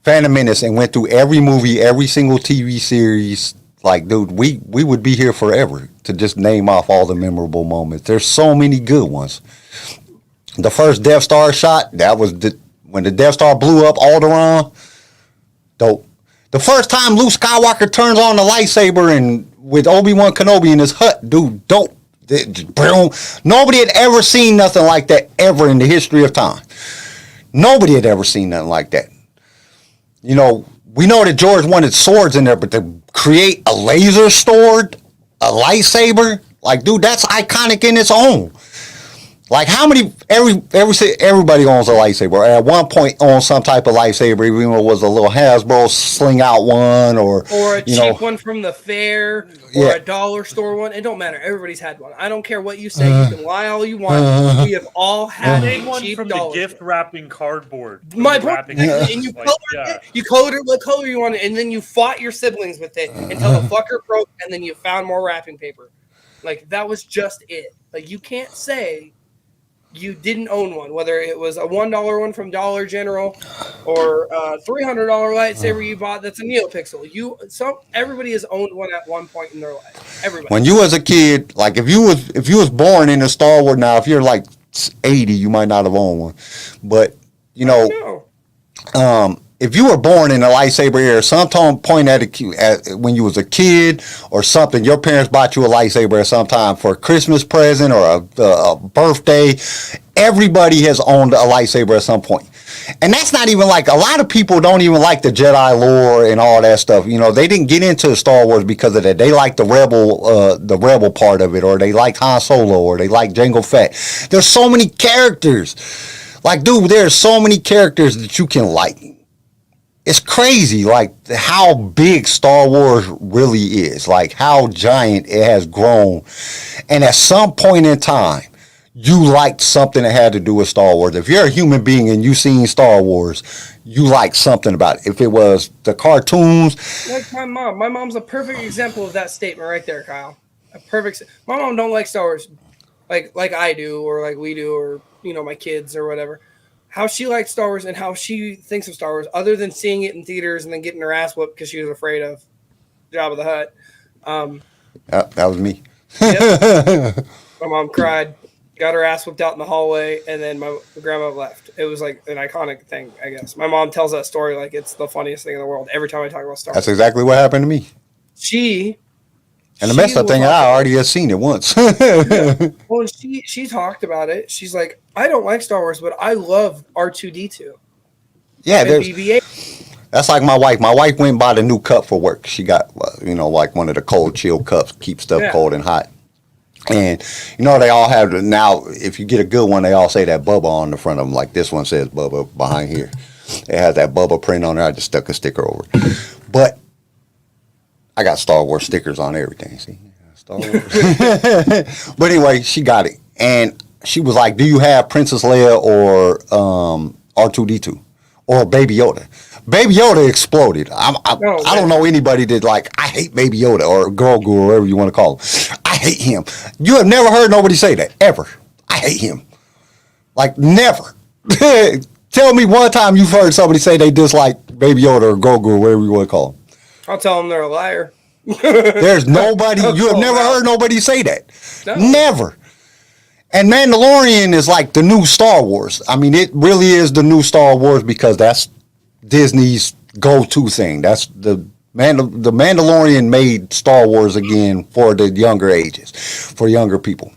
S5: Phantom Menace and went through every movie, every single TV series, like, dude, we would be here forever to just name off all the memorable moments. There's so many good ones. The first Death Star shot, that was when the Death Star blew up Alderaan. Dope. The first time Luke Skywalker turns on the lightsaber and with Obi-Wan Kenobi in his hut, dude, dope. Nobody had ever seen nothing like that ever in the history of time. Nobody had ever seen nothing like that. You know, we know that George wanted swords in there, but to create a laser sword, a lightsaber, like, dude, that's iconic in its own. Like, how many, everybody owns a lightsaber, or at one point owns some type of lightsaber, even if it was a little Hasbro sling out one, or
S6: a cheap one from the fair, or a dollar store one. It don't matter. Everybody's had one. I don't care what you say. You can lie all you want. We have all had a
S7: one
S6: cheap
S7: from
S6: dollar
S7: the gift wrapping cardboard.
S6: My point, and you colored it. You colored it what color you wanted, and then you fought your siblings with it until the fucker broke, and then you found more wrapping paper. Like, that was just it. Like, you can't say you didn't own one, whether it was a $1 one from Dollar General or a $300 lightsaber you bought that's a NeoPixel. Everybody has owned one at one point in their life. Everybody.
S5: When you was a kid, like, if you was born in a Star Wars, now if you're like 80, you might not have owned one, but you know. If you were born in a lightsaber era, some point at when you was a kid or something, your parents bought you a lightsaber at some time for a Christmas present or a birthday. Everybody has owned a lightsaber at some point. And that's not even like, a lot of people don't even like the Jedi lore and all that stuff. You know, they didn't get into Star Wars because of that. They like the rebel part of it, or they like Han Solo, or they like Jango Fett. There's so many characters. Like, dude, there's so many characters that you can like. It's crazy, like, how big Star Wars really is, like how giant it has grown. And at some point in time, you liked something that had to do with Star Wars. If you're a human being and you've seen Star Wars, you like something about it. If it was the cartoons.
S6: Like my mom. My mom's a perfect example of that statement right there, Kyle. My mom don't like Star Wars like I do, or like we do, or, you know, my kids or whatever. How she likes Star Wars and how she thinks of Star Wars, other than seeing it in theaters and then getting her ass whooped because she was afraid of Jabba the Hutt.
S5: That was me.
S6: Yep. My mom cried, got her ass whooped out in the hallway, and then my grandma left. It was like an iconic thing, I guess. My mom tells that story like it's the funniest thing in the world every time I talk about Star Wars.
S5: That's exactly what happened to me. And the messed up thing, I already had seen it once.
S6: Yeah. Well, she talked about it. She's like, I don't like Star Wars, but I love R2-D2.
S5: Yeah,
S6: and BB-8.
S5: That's like my wife. My wife went and bought a new cup for work. She got, you know, like one of the cold chill cups, keep stuff cold and hot. And, you know, they all have, now, if you get a good one, they all say that Bubba on the front of them. Like this one says Bubba behind here. It has that Bubba print on there. I just stuck a sticker over it. But I got Star Wars stickers on everything. See, Star Wars. But anyway, she got it, and she was like, "Do you have Princess Leia or R2-D2 or Baby Yoda?" Baby Yoda exploded. I don't know anybody that, like, I hate Baby Yoda or Grogu or whatever you want to call him. I hate him. You have never heard nobody say that ever. I hate him. Like, never. Tell me one time you've heard somebody say they dislike Baby Yoda or Grogu or whatever you want to call him.
S6: I'll tell them they're a liar.
S5: There's nobody. You have never heard nobody say that.
S6: No.
S5: Never. And Mandalorian is like the new Star Wars. I mean, it really is the new Star Wars because that's Disney's go-to thing. That's the Mandalorian made Star Wars again for the younger ages, for younger people.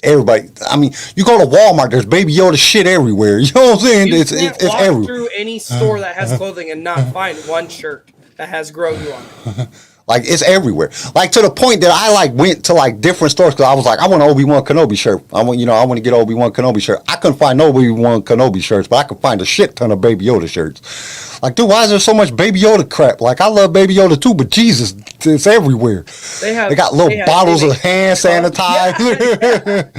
S5: Everybody, I mean, you go to Walmart, there's Baby Yoda shit everywhere. You know what I'm saying?
S6: You
S5: It's
S6: walk
S5: everywhere.
S6: through any store that has clothing and not find one shirt that has Grogu on it.
S5: Like, it's everywhere. Like, to the point that I, like, went to, like, different stores because I was like, I want an Obi-Wan Kenobi shirt. I want to get an Obi-Wan Kenobi shirt. I couldn't find no Obi-Wan Kenobi shirts, but I could find a shit ton of Baby Yoda shirts. Like, dude, why is there so much Baby Yoda crap? Like, I love Baby Yoda too, but Jesus, it's everywhere. They got little bottles of hand sanitizer.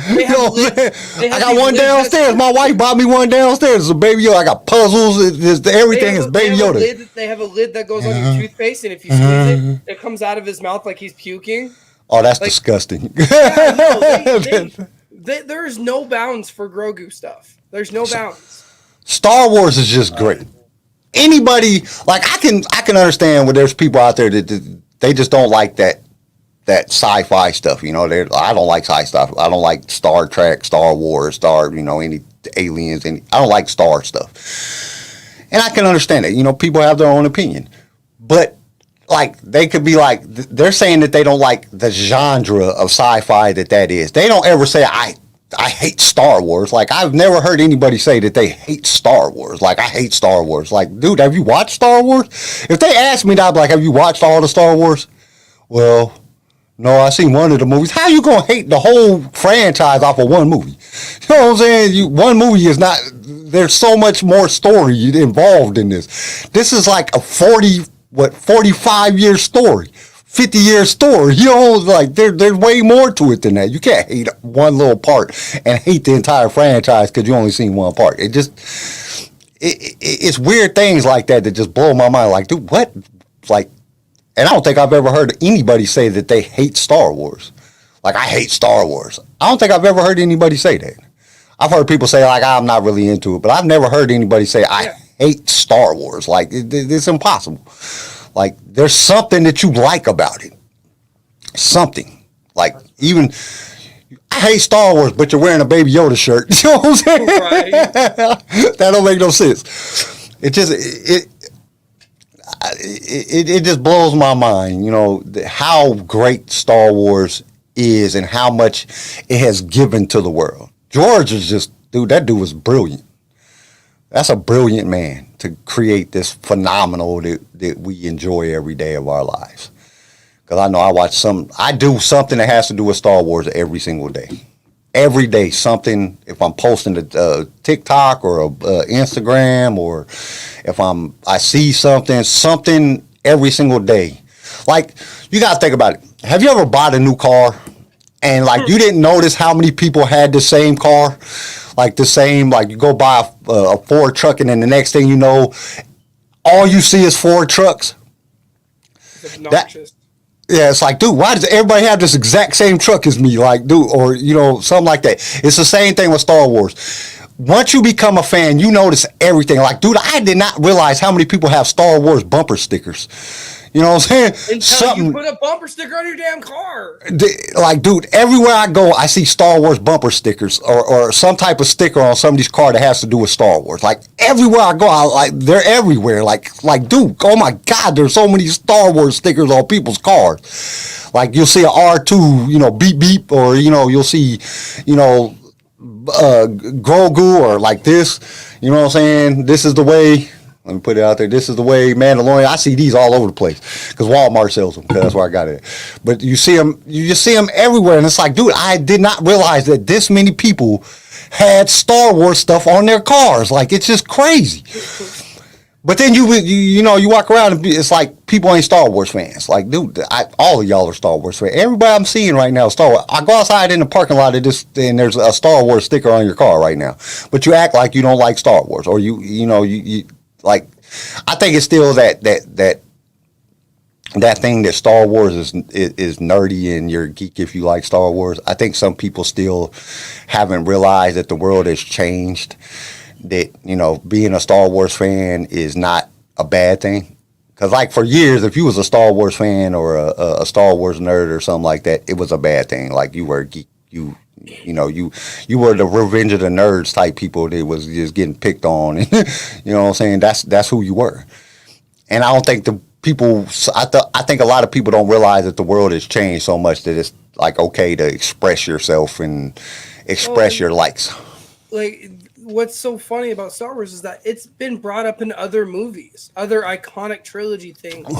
S5: I got one downstairs. My wife bought me one downstairs. It's a Baby Yoda. I got puzzles. Everything is Baby Yoda.
S6: They have a lid that goes on your toothpaste, and if you squeeze it comes out of his mouth like he's puking.
S5: Oh, that's disgusting.
S6: There's no bounds for Grogu stuff. There's no bounds.
S5: Star Wars is just great. Anybody, like, I can understand when there's people out there that they just don't like that sci-fi stuff. You know, I don't like sci stuff. I don't like Star Trek, Star Wars, any aliens. I don't like Star stuff. And I can understand it. You know, people have their own opinion. But, like, they could be like, they're saying that they don't like the genre of sci-fi that is. They don't ever say, I hate Star Wars. Like, I've never heard anybody say that they hate Star Wars. Like, I hate Star Wars. Like, dude, have you watched Star Wars? If they asked me that, I'd be like, have you watched all the Star Wars? Well, no, I seen one of the movies. How you gonna hate the whole franchise off of one movie? You know what I'm saying? One movie is not, there's so much more story involved in this. This is like a 45-year story. 50-year story, you know, like there's way more to it than that. You can't hate one little part and hate the entire franchise because you only seen one part. It's weird things like that just blow my mind. Like, dude, what? Like, and I don't think I've ever heard anybody say that they hate Star Wars. Like, I hate Star Wars. I don't think I've ever heard anybody say that. I've heard people say, like, I'm not really into it, but I've never heard anybody say, I hate Star Wars. Like, it's impossible. Like, there's something that you like about it. Something. Like, even, I hate Star Wars, but you're wearing a Baby Yoda shirt. You know what I'm saying? Right. That don't make no sense. It just blows my mind, you know, how great Star Wars is and how much it has given to the world. George is just, dude, that dude was brilliant. That's a brilliant man to create this phenomenal that we enjoy every day of our lives. Because I know I do something that has to do with Star Wars every single day. Every day, something, if I'm posting a TikTok or a Instagram, or if I see something every single day. Like, you got to think about it. Have you ever bought a new car and, like, you didn't notice how many people had the same car? Like, you go buy a Ford truck, and then the next thing you know, all you see is Ford trucks.
S6: It's obnoxious.
S5: It's like, dude, why does everybody have this exact same truck as me? Like, dude, or, you know, something like that. It's the same thing with Star Wars. Once you become a fan, you notice everything. Like, dude, I did not realize how many people have Star Wars bumper stickers. You know what I'm saying?
S6: Until you put a bumper sticker on your damn car.
S5: Like, dude, everywhere I go, I see Star Wars bumper stickers or some type of sticker on somebody's car that has to do with Star Wars. Like, everywhere I go, they're everywhere. Like, dude, oh my God, there's so many Star Wars stickers on people's cars. Like, you'll see an R2, you know, beep beep, or, you know, you'll see, you know, Grogu, or like this. You know what I'm saying? This is the way. Let me put it out there. This is the way, Mandalorian. I see these all over the place because Walmart sells them. That's where I got it. But you just see them everywhere, and it's like, dude, I did not realize that this many people had Star Wars stuff on their cars. Like, it's just crazy. But then you walk around and it's like people ain't Star Wars fans. Like, dude, all of y'all are Star Wars fans. Everybody I'm seeing right now is Star Wars. I go outside in the parking lot and there's a Star Wars sticker on your car right now. But you act like you don't like Star Wars, or you like, I think it's still that thing that Star Wars is nerdy and you're a geek if you like Star Wars. I think some people still haven't realized that the world has changed. That, you know, being a Star Wars fan is not a bad thing. Because like for years, if you was a Star Wars fan or a Star Wars nerd or something like that, it was a bad thing. Like you were you were the Revenge of the Nerds type people that was just getting picked on. You know what I'm saying? That's who you were. And I don't think the people. I think a lot of people don't realize that the world has changed so much that it's like okay to express yourself and express your likes.
S6: Like, what's so funny about Star Wars is that it's been brought up in other movies, other iconic trilogy things.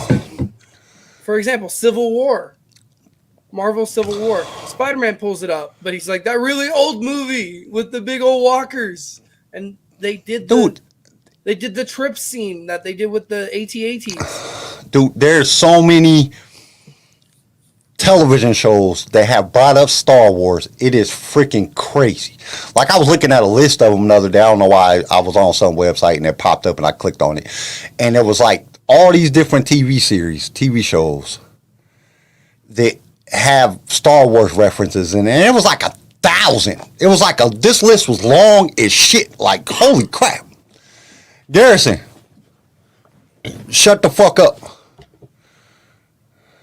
S6: For example, Civil War. Marvel Civil War. Spider-Man pulls it up, but he's like, that really old movie with the big old walkers. And they did the trip scene that they did with the AT-ATs.
S5: Dude, there's so many television shows that have brought up Star Wars. It is freaking crazy. Like I was looking at a list of them the other day. I don't know why I was on some website and it popped up and I clicked on it. And it was like all these different TV shows that have Star Wars references in it. And it was like 1,000. It was like this list was long as shit. Like, holy crap. Garrison, shut the fuck up.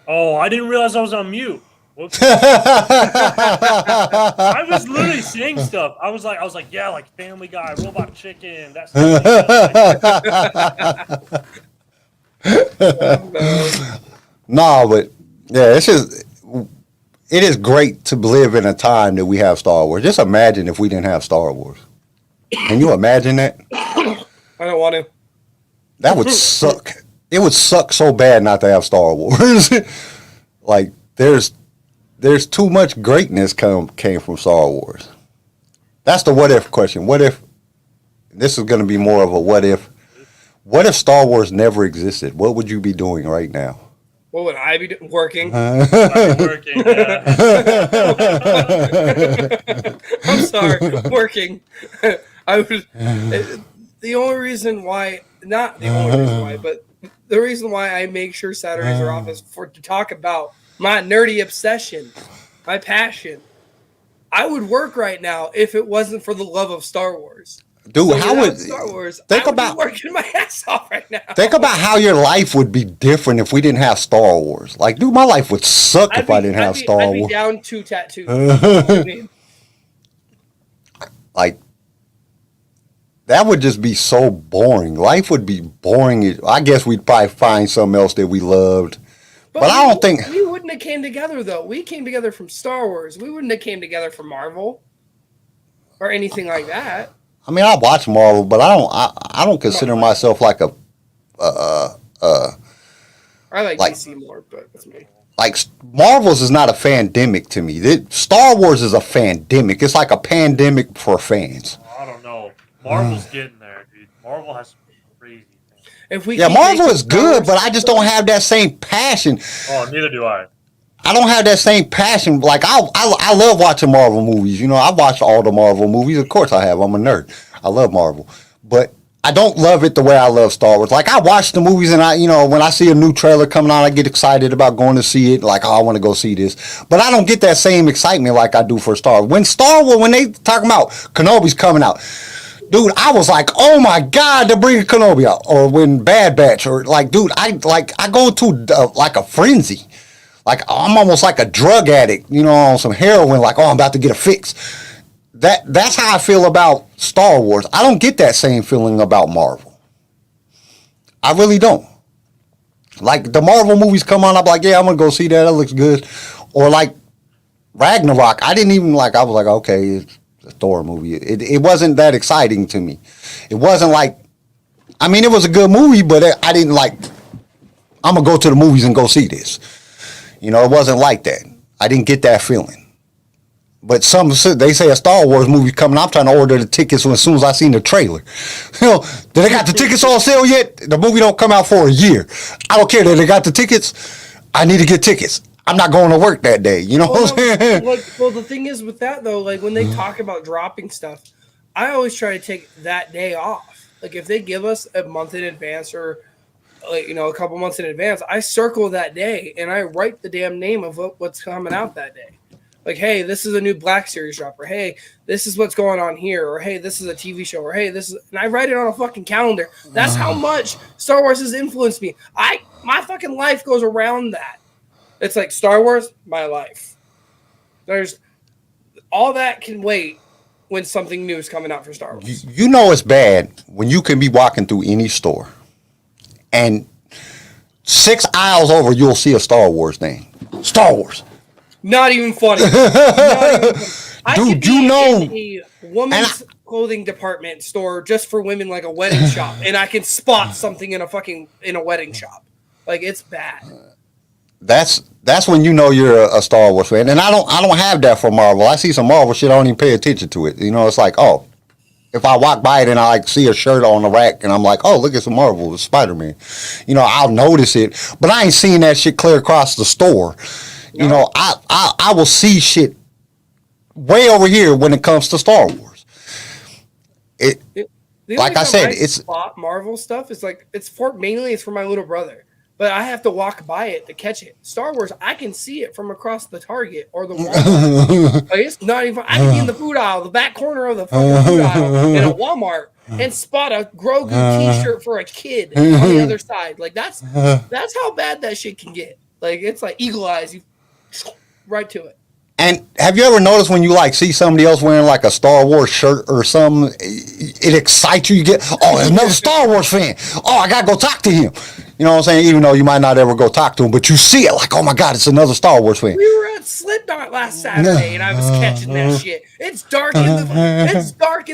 S7: Oh, I didn't realize I was on mute. Whoops. I was literally saying stuff. I was like, yeah, like Family Guy, Robot Chicken. That's
S5: No, but yeah, it is great to live in a time that we have Star Wars. Just imagine if we didn't have Star Wars. Can you imagine that?
S6: I don't want to.
S5: That would suck. It would suck so bad not to have Star Wars. Like there's too much greatness came from Star Wars. That's the what if question. What if this is going to be more of a what if? What if Star Wars never existed? What would you be doing right now?
S6: What would I be doing? Working?
S7: I'd be working, yeah.
S6: I'm sorry, working. I would. The only reason why, not the only reason why, but the reason why I make sure Saturdays are off is to talk about my nerdy obsession, my passion. I would work right now if it wasn't for the love of Star Wars.
S5: Dude,
S6: So
S5: how would
S6: Star Wars?
S5: think
S6: I would
S5: about
S6: be working my ass off right now.
S5: think about how your life would be different if we didn't have Star Wars. Like, dude, my life would suck if I didn't have Star
S6: I'd be
S5: Wars.
S6: down 2 tattoos. I mean,
S5: Like, that would just be so boring. Life would be boring. I guess we'd probably find something else that we loved. But I don't think
S6: we wouldn't have came together though. We came together from Star Wars. We wouldn't have came together from Marvel or anything like that.
S5: I mean, I watch Marvel, but I don't consider myself like a
S6: I like DC more, but that's me.
S5: like Marvel's is not a fandemic to me. Star Wars is a fandemic. It's like a pandemic for fans.
S7: I don't know. Marvel's getting there, dude. Marvel has some crazy things.
S5: Yeah, Marvel is good, but I just don't have that same passion.
S7: Oh, neither do I.
S5: I don't have that same passion. Like I love watching Marvel movies. You know, I watched all the Marvel movies. Of course I have. I'm a nerd. I love Marvel. But I don't love it the way I love Star Wars. Like I watch the movies and when I see a new trailer coming out, I get excited about going to see it. Like, oh, I want to go see this. But I don't get that same excitement like I do for Star Wars. When they talking about Kenobi's coming out, dude, I was like, oh my God, they're bringing Kenobi out. Or when Bad Batch, or like, dude, I go to like a frenzy. Like I'm almost like a drug addict, on some heroin. Like, oh, I'm about to get a fix. That's how I feel about Star Wars. I don't get that same feeling about Marvel. I really don't. Like the Marvel movies come on, I'm like, yeah, I'm gonna go see that. That looks good. Or like Ragnarok, I didn't even like. I was like, okay, it's a Thor movie. It wasn't that exciting to me. It wasn't like. I mean, it was a good movie, but I didn't like. I'm gonna go to the movies and go see this. It wasn't like that. I didn't get that feeling. But they say a Star Wars movie coming. I'm trying to order the tickets as soon as I seen the trailer. Did they got the tickets on sale yet? The movie don't come out for a year. I don't care that they got the tickets. I need to get tickets. I'm not going to work that day. You know what I'm saying?
S6: Well, the thing is with that though, like when they talk about dropping stuff, I always try to take that day off. Like if they give us a month in advance or a couple months in advance, I circle that day and I write the damn name of what's coming out that day. Like, hey, this is a new Black Series drop, or hey, this is what's going on here, or hey, this is a TV show, or hey, this is, and I write it on a fucking calendar. That's how much Star Wars has influenced me. I my fucking life goes around that. It's like Star Wars, my life. There's all that can wait when something new is coming out for Star Wars.
S5: You know it's bad when you can be walking through any store and 6 aisles over you'll see a Star Wars thing. Star Wars.
S6: Not even funny. Not even funny. I
S5: Dude,
S6: could be
S5: you know,
S6: in a woman's clothing department store just for women, like a wedding shop, and I can spot something in a wedding shop. Like, it's bad.
S5: That's when you know you're a Star Wars fan. And I don't have that for Marvel. I see some Marvel shit, I don't even pay attention to it. You know, it's like, oh, if I walk by it and I like see a shirt on the rack and I'm like, oh, look at some Marvel, it's Spider-Man. You know, I'll notice it, but I ain't seen that shit clear across the store. No. You know, I will see shit way over here when it comes to Star Wars. Like I said, it's
S6: Marvel stuff is like it's for my little brother, but I have to walk by it to catch it. Star Wars, I can see it from across the Target or the Walmart. Like, it's not even. I can be in the food aisle, the back corner of the fucking food aisle in a Walmart, and spot a Grogu T-shirt for a kid on the other side. Like that's how bad that shit can get. Like it's like eagle eyes, you right to it.
S5: And have you ever noticed when you like see somebody else wearing like a Star Wars shirt or something, it excites you? You get, oh, there's another Star Wars fan. Oh, I gotta go talk to him. You know what I'm saying? Even though you might not ever go talk to him, but you see it like, oh my God, it's another Star Wars fan.
S6: We were at Slipknot last Saturday, and I was catching that shit. It's dark in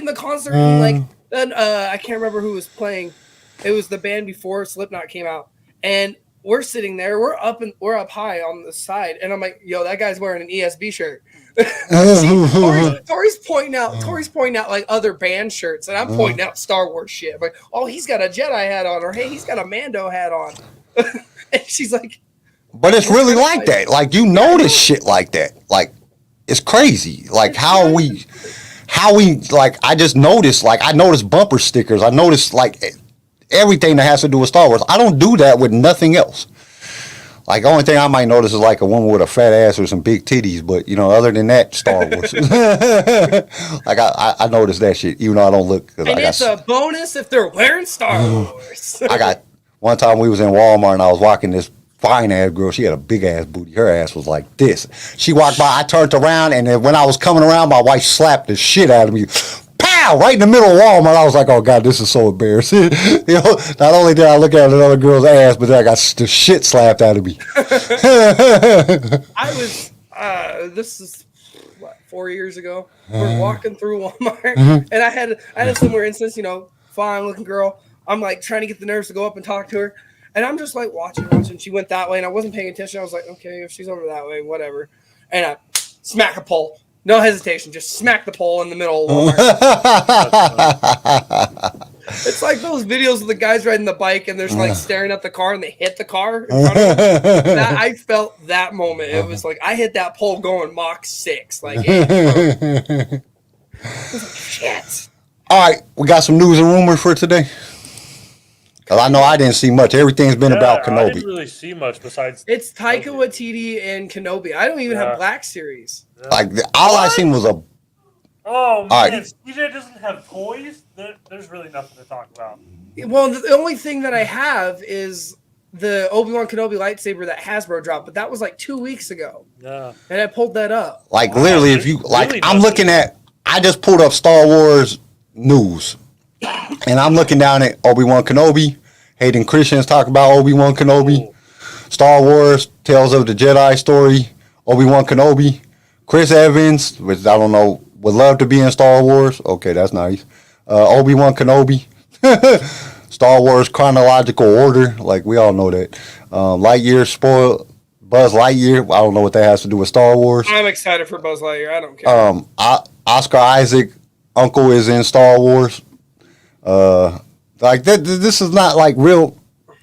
S6: the concert room. Like then, I can't remember who was playing. It was the band before Slipknot came out, and we're sitting there. We're up high on the side, and I'm like, "Yo, that guy's wearing an ESB shirt." Tori's pointing out like other band shirts, and I'm pointing out Star Wars shit. I'm like, "Oh, he's got a Jedi hat on," or "Hey, he's got a Mando hat on." And she's like,
S5: "But it's really like that. Like you notice shit like that. Like it's crazy. Like how we like. I just noticed. Like I noticed bumper stickers. I noticed like." Everything that has to do with Star Wars. I don't do that with nothing else. Like, the only thing I might notice is like a woman with a fat ass or some big titties, but, you know, other than that, Star Wars. Like, I notice that shit, even though I don't look.
S6: And it's a bonus if they're wearing Star Wars.
S5: One time we was in Walmart and I was walking this fine-ass girl. She had a big-ass booty. Her ass was like this. She walked by, I turned around, and then when I was coming around, my wife slapped the shit out of me. Pow! Right in the middle of Walmart. I was like, oh, God, this is so embarrassing. You know, not only did I look at another girl's ass, but then I got the shit slapped out of me.
S6: I was, this is, 4 years ago? We're walking through Walmart, and I had a similar instance, you know, fine-looking girl. I'm, like, trying to get the nerves to go up and talk to her, and I'm just, like, watching. She went that way, and I wasn't paying attention. I was like, okay, if she's over that way, whatever. And I smack a pole. No hesitation, just smack the pole in the middle of Walmart. It's like those videos of the guys riding the bike and they're like staring at the car and they hit the car in front of them. I felt that moment. It was like I hit that pole going Mach 6. Like, shit.
S5: All right, we got some news and rumors for today. Cause I know I didn't see much. Everything's been about Kenobi.
S7: I didn't really see much besides.
S6: It's Taika Waititi and Kenobi. I don't even have Black Series.
S7: Yeah.
S5: Like all I seen was a.
S7: Oh man, if CJ doesn't have toys, there's really nothing to talk about.
S6: Well, the only thing that I have is the Obi-Wan Kenobi lightsaber that Hasbro dropped, but that was like 2 weeks ago.
S7: Yeah.
S6: And I pulled that up.
S5: Like literally, if you like, really I'm looking at. I just pulled up Star Wars news. And I'm looking down at Obi-Wan Kenobi. Hayden Christensen talk about Obi-Wan Kenobi. Ooh. Star Wars, Tales of the Jedi story. Obi-Wan Kenobi. Chris Evans, which I don't know, would love to be in Star Wars. Okay, that's nice. Obi-Wan Kenobi. Star Wars chronological order. Like, we all know that. Lightyear spoiled. Buzz Lightyear. I don't know what that has to do with Star Wars.
S6: I'm excited for Buzz Lightyear. I don't care.
S5: Oscar Isaac, uncle is in Star Wars. Like this is not like real.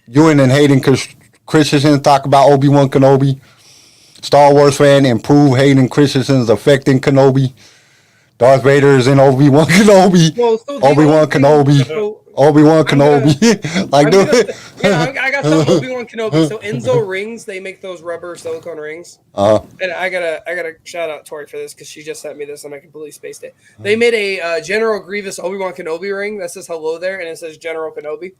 S5: Ewan and Hayden Christensen talk about Obi-Wan Kenobi. Star Wars fan improve Hayden Christensen's affecting Kenobi. Darth Vader is in Obi-Wan Kenobi.
S6: Well, so
S5: Obi-Wan Kenobi. Obi-Wan Kenobi. Like, dude.
S6: I got some Obi-Wan Kenobi. So Enzo rings, they make those rubber silicone rings. And I gotta shout out Tori for this because she just sent me this and I completely spaced it. They made a General Grievous Obi-Wan Kenobi ring that says hello there and it says General Kenobi.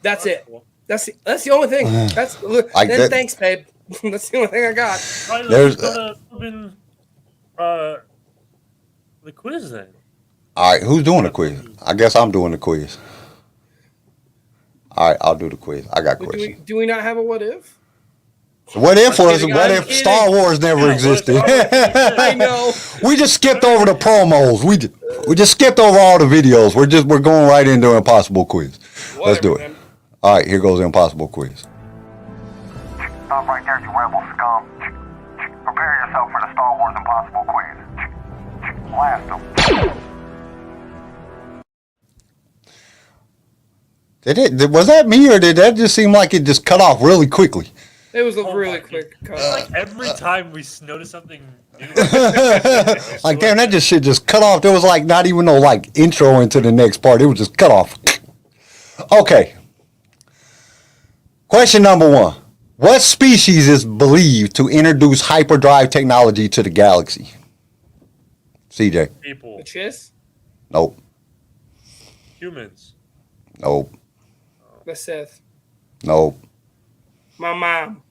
S6: That's it. That's the only thing. That's
S5: Like
S6: then
S5: that-
S6: thanks, babe. That's the only thing I got.
S7: Right,
S5: There's-
S7: let's go to the quiz then.
S5: All right, who's doing the quiz? I guess I'm doing the quiz. All right, I'll do the quiz. I got questions.
S6: Do we not have a what if?
S5: What if was
S6: kidding,
S5: what
S6: I'm
S5: if
S6: kidding.
S5: Star Wars never
S7: Yeah,
S5: existed?
S6: I know.
S5: We just skipped over the promos. We just skipped over all the videos. We're going right into Impossible Quiz. Let's do it.
S6: Whatever, man.
S5: All right, here goes the Impossible Quiz.
S8: Stop right there, you rebel scum. Prepare yourself for the Star Wars Impossible Quiz. Blast them.
S5: Was that me, or did that just seem like it just cut off really quickly?
S6: It was a
S7: Oh
S6: really
S7: my
S6: quick cut.
S7: Like every time we notice something new.
S5: Like, damn, that just shit just cut off. There was like not even no like intro into the next part. It was just cut off. Okay. Question number 1. What species is believed to introduce hyperdrive technology to the galaxy? CJ.
S7: People,
S6: The Chiss?
S5: Nope.
S7: humans.
S5: Nope.
S6: The Sith.
S5: Nope.
S6: My mom.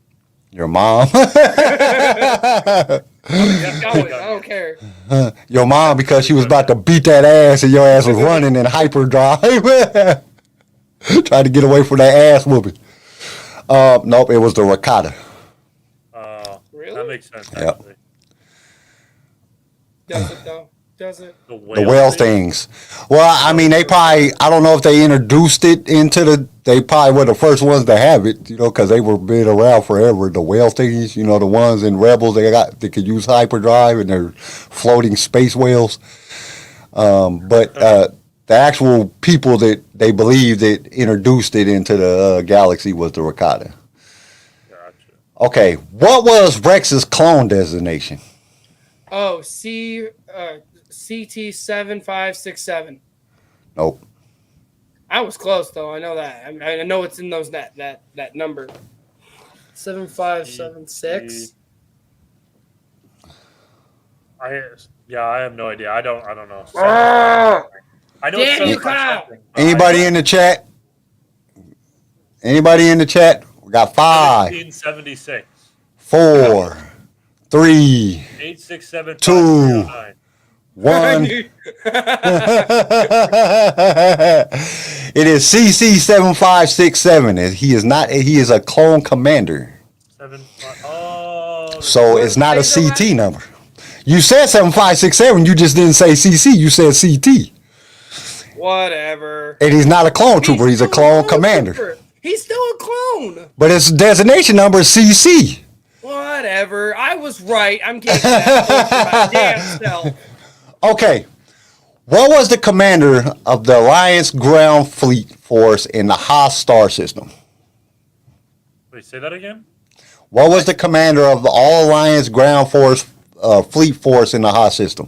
S5: Your mom.
S6: Go it. I don't care.
S5: Your mom, because she was about to beat that ass and your ass was running in hyperdrive. Trying to get away from that ass whooping. Nope, it was the Rakata.
S6: Really?
S7: That makes sense.
S5: Yep.
S7: Actually.
S6: Does it though? Does it?
S7: The
S5: The whale things. Well, I mean, they probably, I don't know if they introduced it into they probably were the first ones to have it, because they were been around forever. The whale things, the ones in Rebels, they could use hyperdrive and they're floating space whales. But the actual people that they believe that introduced it into the galaxy was the Rakata.
S7: Gotcha.
S5: Okay, what was Rex's clone designation?
S6: Oh, CT 7567.
S5: Nope.
S6: I was close though. I know that. I know it's in those that number. 7576.
S7: I have no idea. I don't know.
S6: Ah!
S7: I know
S6: Damn
S7: it's
S6: you, Kyle!
S5: Anybody in the chat? Anybody in the chat? We got 5,
S7: 1776.
S5: 4, 3,
S7: 867
S5: 2. 1. It is CC7567. He is a clone commander. So it's not a CT number. You said 7567, you just didn't say CC, you said CT.
S6: Whatever.
S5: And he's not a clone trooper, he's a
S6: still
S5: clone commander.
S6: trooper. He's still a clone.
S5: But his designation number is CC.
S6: Whatever. I was right. I'm getting that my damn self.
S5: Okay. What was the commander of the Alliance Ground Fleet Force in the Haas Star System?
S7: Wait, say that again?
S5: What was the commander of the All Alliance Ground Force Fleet Force in the Haas system?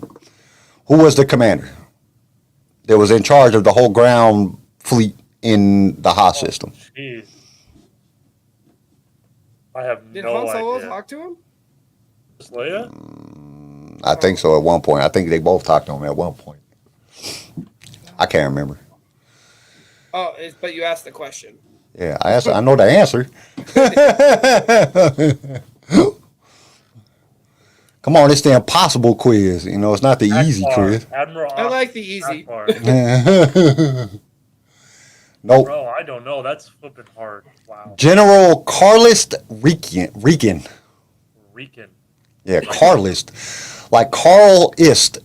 S5: Who was the commander that was in charge of the whole ground fleet in the Haas system?
S7: Jeez. I have
S6: Did
S7: no
S6: Han Solo
S7: idea.
S6: talk to him?
S7: Is Leia?
S5: I think so at one point. I think they both talked to him at one point. I can't remember.
S6: Oh, but you asked the question.
S5: Yeah, I know the answer. Come on, it's the impossible quiz. It's not the easy quiz.
S7: Admiral
S6: I like the easy.
S7: Akbar.
S5: Nope.
S7: Bro, I don't know. That's flipping hard. Wow.
S5: General Carlist Rican.
S7: Rican.
S5: Yeah, Carlist. Like Carlist.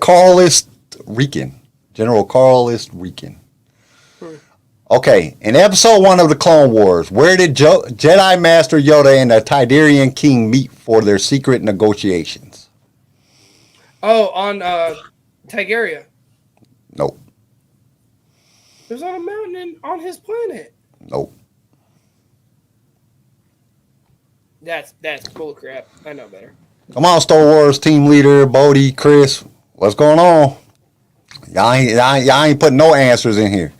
S5: Carlist Rican. General Carlist Rican. Okay, in episode 1 of the Clone Wars, where did Jedi Master Yoda and the Tidarian King meet for their secret negotiations?
S6: Oh, on Tigeria.
S5: Nope.
S6: It was on a mountain on his planet.
S5: Nope.
S6: That's bullcrap. I know better.
S5: Come on, Star Wars team leader, Bodie, Chris. What's going on? Y'all ain't putting no answers in here.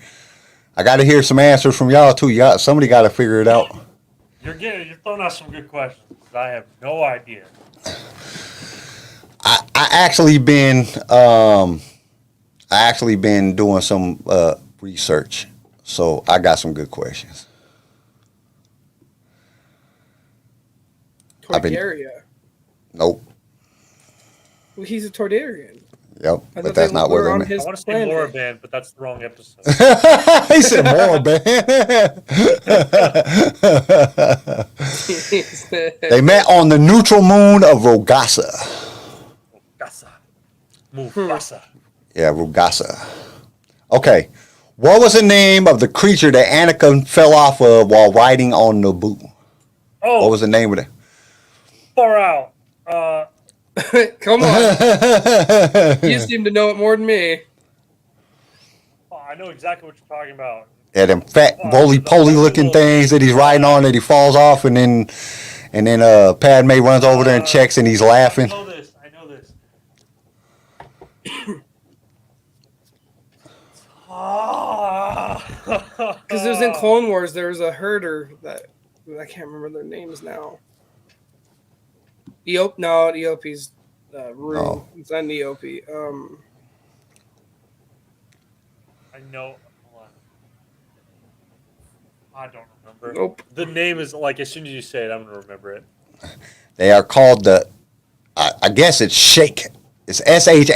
S5: I got to hear some answers from y'all too. Somebody got to figure it out.
S7: You're throwing out some good questions. I have no idea.
S5: I actually been doing some research, so I got some good questions. I've been-
S6: Toydaria.
S5: Nope.
S6: Well, he's a Toydarian.
S5: Yep.
S6: I
S5: But
S6: thought
S5: that's
S6: they
S5: not
S6: were
S5: what
S6: on
S5: I meant.
S6: his
S7: I want to say
S6: planet.
S7: Moraband, but that's the wrong episode.
S5: He said more, man. They met on the neutral moon of Rogasa.
S7: Mufasa.
S5: Yeah, Rogasa. Okay. What was the name of the creature that Anakin fell off of while riding on Naboo?
S7: Oh,
S5: What was the name of it?
S7: far out.
S6: Come on. You seem to know it more than me.
S7: Oh, I know exactly what you're talking about.
S5: Yeah, them fat, roly-poly looking things that he's riding on that he falls off, and then Padme runs over there and checks, and he's laughing.
S7: I know this. I know this.
S6: Because it was in Clone Wars, there was a herder that I can't remember their names now. Eopie's Rue.
S5: Oh.
S6: It's not Eopie.
S7: I know. Hold on. I don't remember.
S6: Nope.
S7: The name is like as soon as you say it, I'm gonna remember it.
S5: They are called I guess it's Shake. It's Shaak.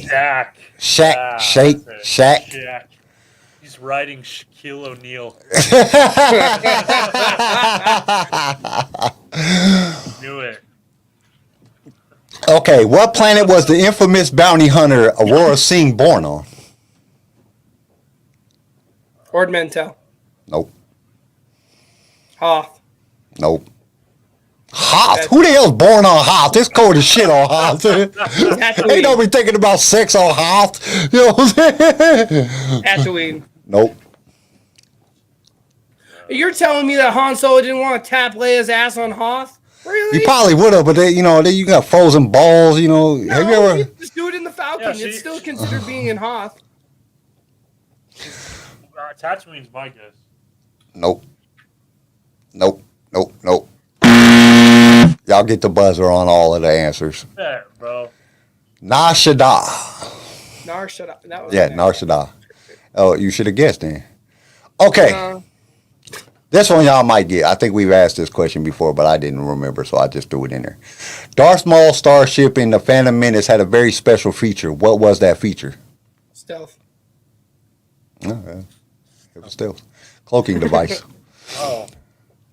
S7: Jack.
S5: Shaq, Shake,
S7: that's it.
S5: Shaq.
S7: Shaq. He's riding Shaquille O'Neal. Knew it.
S5: Okay, what planet was the infamous bounty hunter Aurora Singh born on?
S6: Ord Mantell.
S5: Nope.
S6: Hoth.
S5: Nope. Hoth? Who the hell's born on Hoth? It's cold as shit on Hoth. Ain't nobody thinking about sex on Hoth. You know what I'm saying?
S6: Tatooine.
S5: Nope.
S6: You're telling me that Han Solo didn't want to tap Leia's ass on Hoth? Really?
S5: You probably would have, but you got frozen balls, have you ever?
S6: You just do it in the Falcon.
S7: Yeah,
S6: It's still considered being in Hoth.
S7: Tatooine's my guess.
S5: Nope. Nope. Nope. Nope. Y'all get the buzzer on all of the answers.
S7: There, bro.
S5: Nar Shaddaa.
S6: Nar Shaddaa. That was
S5: Yeah, Nar Shaddaa. Oh, you should have guessed then. Okay. This one y'all might get. I think we've asked this question before, but I didn't remember, so I just threw it in there. Darth Maul's starship in the Phantom Menace had a very special feature. What was that feature?
S6: Stealth.
S5: Okay. It was stealth. Cloaking device.
S7: Oh.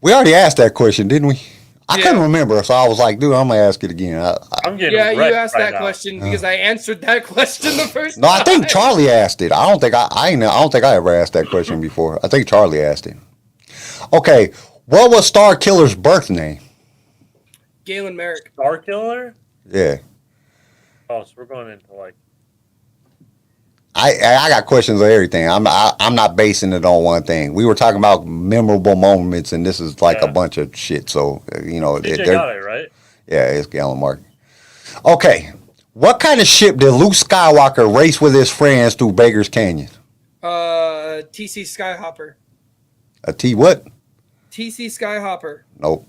S5: We already asked that question, didn't we? I
S6: Yeah.
S5: couldn't remember, so I was like, dude, I'm gonna ask it again.
S7: I'm getting
S6: Yeah, you
S7: wrecked
S6: asked
S7: right
S6: that
S7: now.
S6: question because I answered that question the first
S5: No, I think
S6: time.
S5: Charlie asked it. I don't think I ever asked that question before. I think Charlie asked it. Okay, what was Star Killer's birth name?
S6: Galen Merrick.
S7: Star Killer?
S5: Yeah,
S7: Oh, so we're going into like.
S5: I got questions on everything. I'm not basing it on one thing. We were talking about memorable moments, and this is like a
S7: Yeah.
S5: bunch of shit. So
S7: DJ got it, right?
S5: yeah, it's Galen Mark. Okay, what kind of ship did Luke Skywalker race with his friends through Baker's Canyon?
S6: TC Skyhopper.
S5: A T what?
S6: TC Skyhopper.
S5: Nope.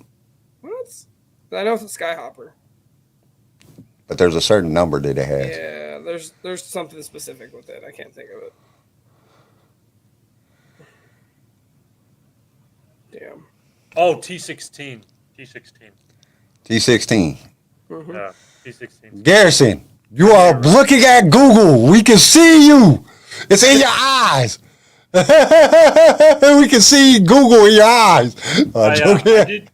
S6: What? I know it's a Skyhopper.
S5: But there's a certain number that it has.
S6: Yeah, there's something specific with it. I can't think of it. Damn.
S7: Oh, T16. T16.
S5: T16.
S7: Yeah, T16.
S5: Garrison, you are looking at Google. We can see you. It's in your eyes. We can see Google in your eyes. I'm joking.
S7: I did.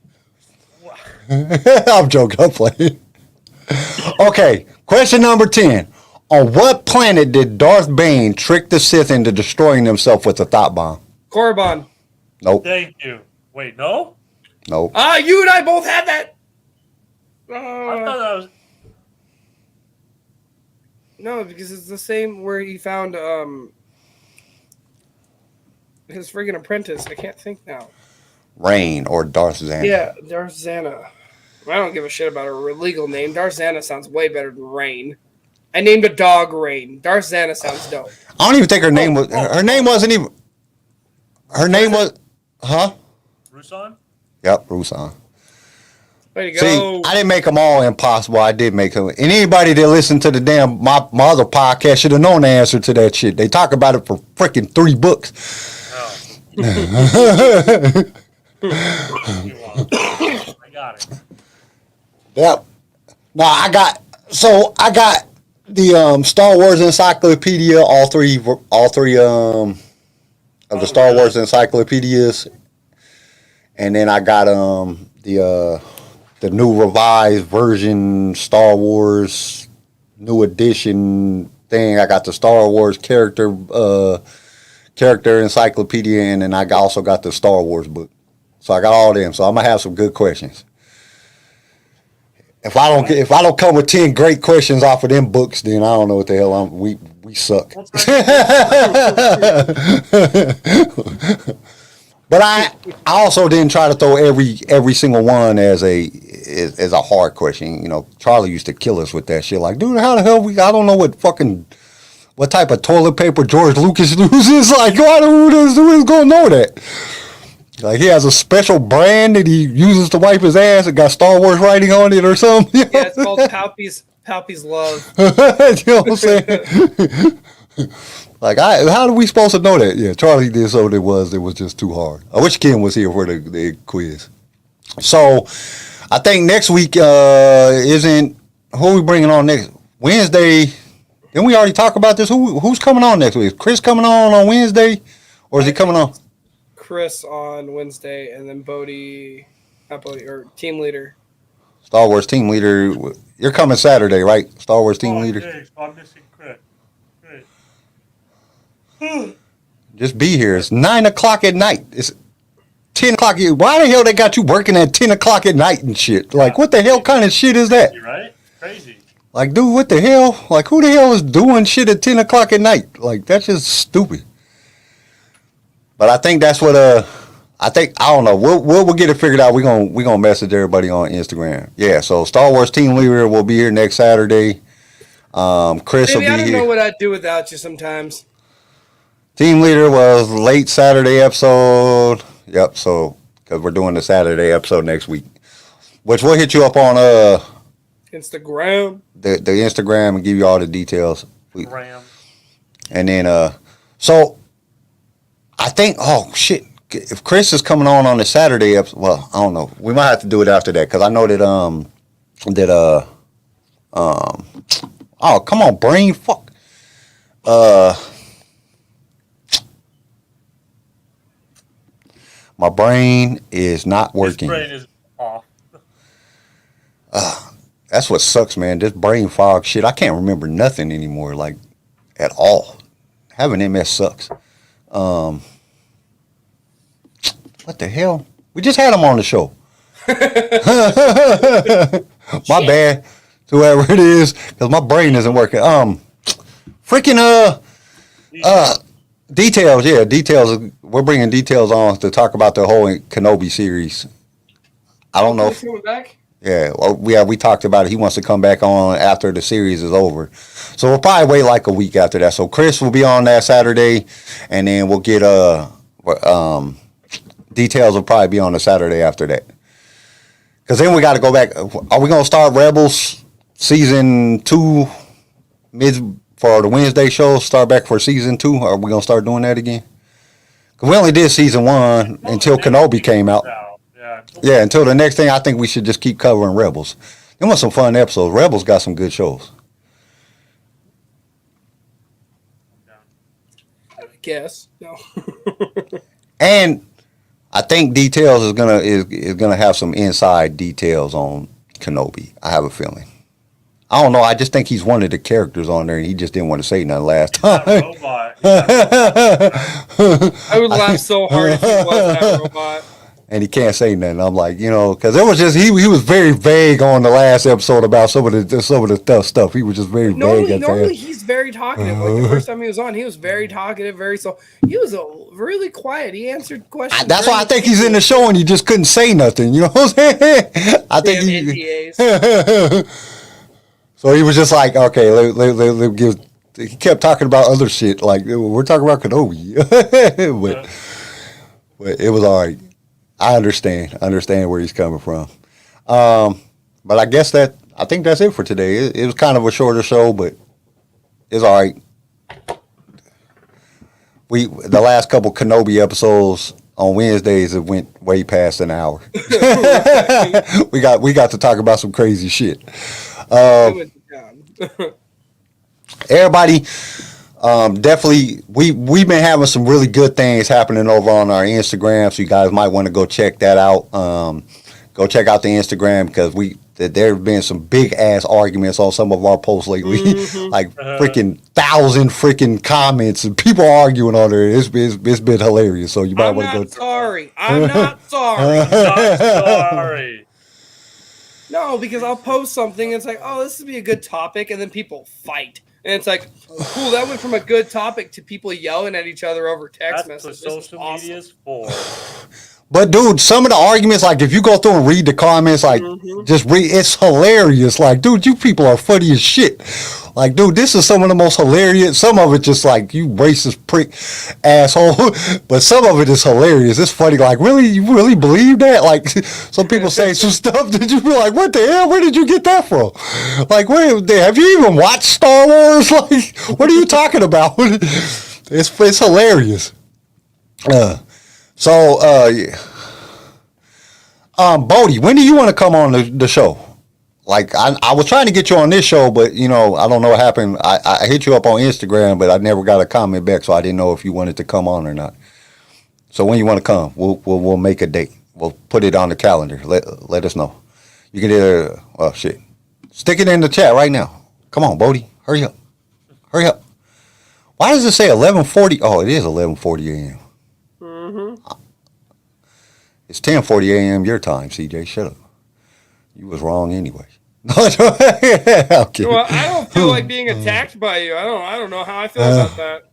S5: I'm joking. I'm playing. Okay, question number 10. On what planet did Darth Bane trick the Sith into destroying himself with a thought bomb?
S6: Korriban.
S5: Nope.
S7: Thank you. Wait, no?
S5: Nope.
S6: Ah, you and I both had that.
S7: I thought that was.
S6: No, because it's the same where he found his friggin' apprentice. I can't think now.
S5: Rain or Darth Xana.
S6: Yeah, Darth Xana. I don't give a shit about her legal name. Darth Xana sounds way better than Rain. I named a dog Rain. Darth Xana sounds dope.
S5: I don't even think her name was. Her name wasn't even. Her name was. Huh?
S7: Rusan?
S5: Yep, Rusan.
S6: Way to
S5: See,
S6: go.
S5: I didn't make them all impossible. I did make them. And anybody that listened to the damn my other podcast should have known the answer to that shit. They talk about it for freaking 3 books.
S7: Oh. I got it.
S5: Yep. No, I got the Star Wars encyclopedia, all three of the Star Wars encyclopedias, and then I got the new revised version Star Wars new edition thing. I got the Star Wars character encyclopedia, and then I also got the Star Wars book. So I got all them. So I'm gonna have some good questions. If I don't come with 10 great questions off of them books, then I don't know what the hell we suck. But I also didn't try to throw every single one as a hard question. You know, Charlie used to kill us with that shit. Like, dude, how the hell I don't know what type of toilet paper George Lucas uses. Like, who's gonna know that? Like, he has a special brand that he uses to wipe his ass. It got Star Wars writing on it or something.
S6: Yeah, it's called Palpy's Love.
S5: You know what I'm saying? Like, how are we supposed to know that? Yeah, Charlie did so it was just too hard. I wish Ken was here for the quiz. So, I think next week who are we bringing on next? Wednesday. Didn't we already talk about this? Who's coming on next week? Is Chris coming on Wednesday? Or is he coming on?
S6: Chris on Wednesday, and then Bodie, or team leader.
S5: Star Wars team leader. You're coming Saturday, right? Star Wars team leader.
S7: Okay, so I'm missing Chris.
S5: Just be here. It's 9 o'clock at night. It's 10 o'clock. Why the hell they got you working at 10 o'clock at night and shit? Like, what the hell kind of shit is that?
S7: Right? Crazy.
S5: Like, dude, what the hell? Like, who the hell is doing shit at 10 o'clock at night? Like, that's just stupid. But I think that's what I don't know. We'll get it figured out. We're gonna message everybody on Instagram. Yeah, so Star Wars team leader will be here next Saturday. Chris will be here.
S6: I don't know what I'd do without you sometimes.
S5: Team leader was late Saturday episode. Yep, so because we're doing the Saturday episode next week. Which we'll hit you up on
S6: Instagram.
S5: The Instagram and give you all the details.
S7: Ram.
S5: And then so I think, oh shit, if Chris is coming on the Saturday episode, well, I don't know. We might have to do it after that because I know oh, come on, brain, fuck. My brain is not working.
S7: His brain is off.
S5: That's what sucks, man. This brain fog shit. I can't remember nothing anymore, like at all. Having MS sucks. What the hell? We just had him on the show. My bad, whoever it is, because my brain isn't working. Details. Yeah, details. We're bringing details on to talk about the whole Kenobi series. I don't know.
S6: Coming back?
S5: Yeah, we talked about it. He wants to come back on after the series is over. So we'll probably wait like a week after that. So Chris will be on that Saturday, and then we'll get details will probably be on the Saturday after that. Because then we got to go back. Are we going to start Rebels season 2 for the Wednesday show? Start back for season 2? Are we going to start doing that again? Because we only did season 1 until Kenobi came out. Yeah, until the next thing, I think we should just keep covering Rebels. There was some fun episodes. Rebels got some good shows.
S6: I guess. No.
S5: And I think details is gonna have some inside details on Kenobi. I have a feeling. I don't know. I just think he's one of the characters on there, and he just didn't want to say nothing last time.
S7: Robot.
S6: I would laugh so hard if he was that robot.
S5: And he can't say nothing. I'm like, because it was just he was very vague on the last episode about some of the tough stuff. He was just very vague.
S6: Normally he's very talkative. Like the first time he was on, he was very talkative, he was really quiet. He answered questions.
S5: That's why I think he's in the show and he just couldn't say nothing. You know what I'm saying? I think So he was just like, okay, let give. He kept talking about other shit. Like we're talking about Kenobi, but it was all right. I understand where he's coming from. But I guess I think that's it for today. It was kind of a shorter show, but it's all right. The last couple Kenobi episodes, on Wednesdays it went way past an hour. we got to talk about some crazy shit. Everybody, definitely we've been having some really good things happening over on our Instagram, so you guys might want to go check that out. Go check out the Instagram because there have been some big ass arguments on some of our posts lately, like freaking 1,000 freaking comments and people arguing on there. It's been hilarious. So you might want to go.
S6: Sorry, I'm not sorry.
S7: Not sorry.
S6: No, because I'll post something and it's like, oh, this would be a good topic, and then people fight. And it's like, cool, that went from a good topic to people yelling at each other over text messages.
S7: That's what social media is for.
S5: But dude, some of the arguments, like if you go through and read the comments, like just read, it's hilarious. Like, dude, you people are funny as shit. Like, dude, this is some of the most hilarious. Some of it just like, you racist prick asshole. But some of it is hilarious. It's funny. Like, really, you really believe that? Like, some people say some stuff that you be like, what the hell? Where did you get that from? Like, wait, have you even watched Star Wars? Like, what are you talking about? It's hilarious. Yeah. Bodie, when do you want to come on the show? Like, I was trying to get you on this show, but, you know, I don't know what happened. I hit you up on Instagram, but I never got a comment back, so I didn't know if you wanted to come on or not. So when you want to come, we'll make a date. We'll put it on the calendar. Let us know. You can either, oh, shit. Stick it in the chat right now. Come on, Bodie. Hurry up. Hurry up. Why does it say 11:40? Oh, it is 11:40 a.m. It's 10:40 a.m. your time, CJ. Shut up. You was wrong anyway. Okay.
S6: Well, I don't feel like being attacked by you. I don't know how I feel about that.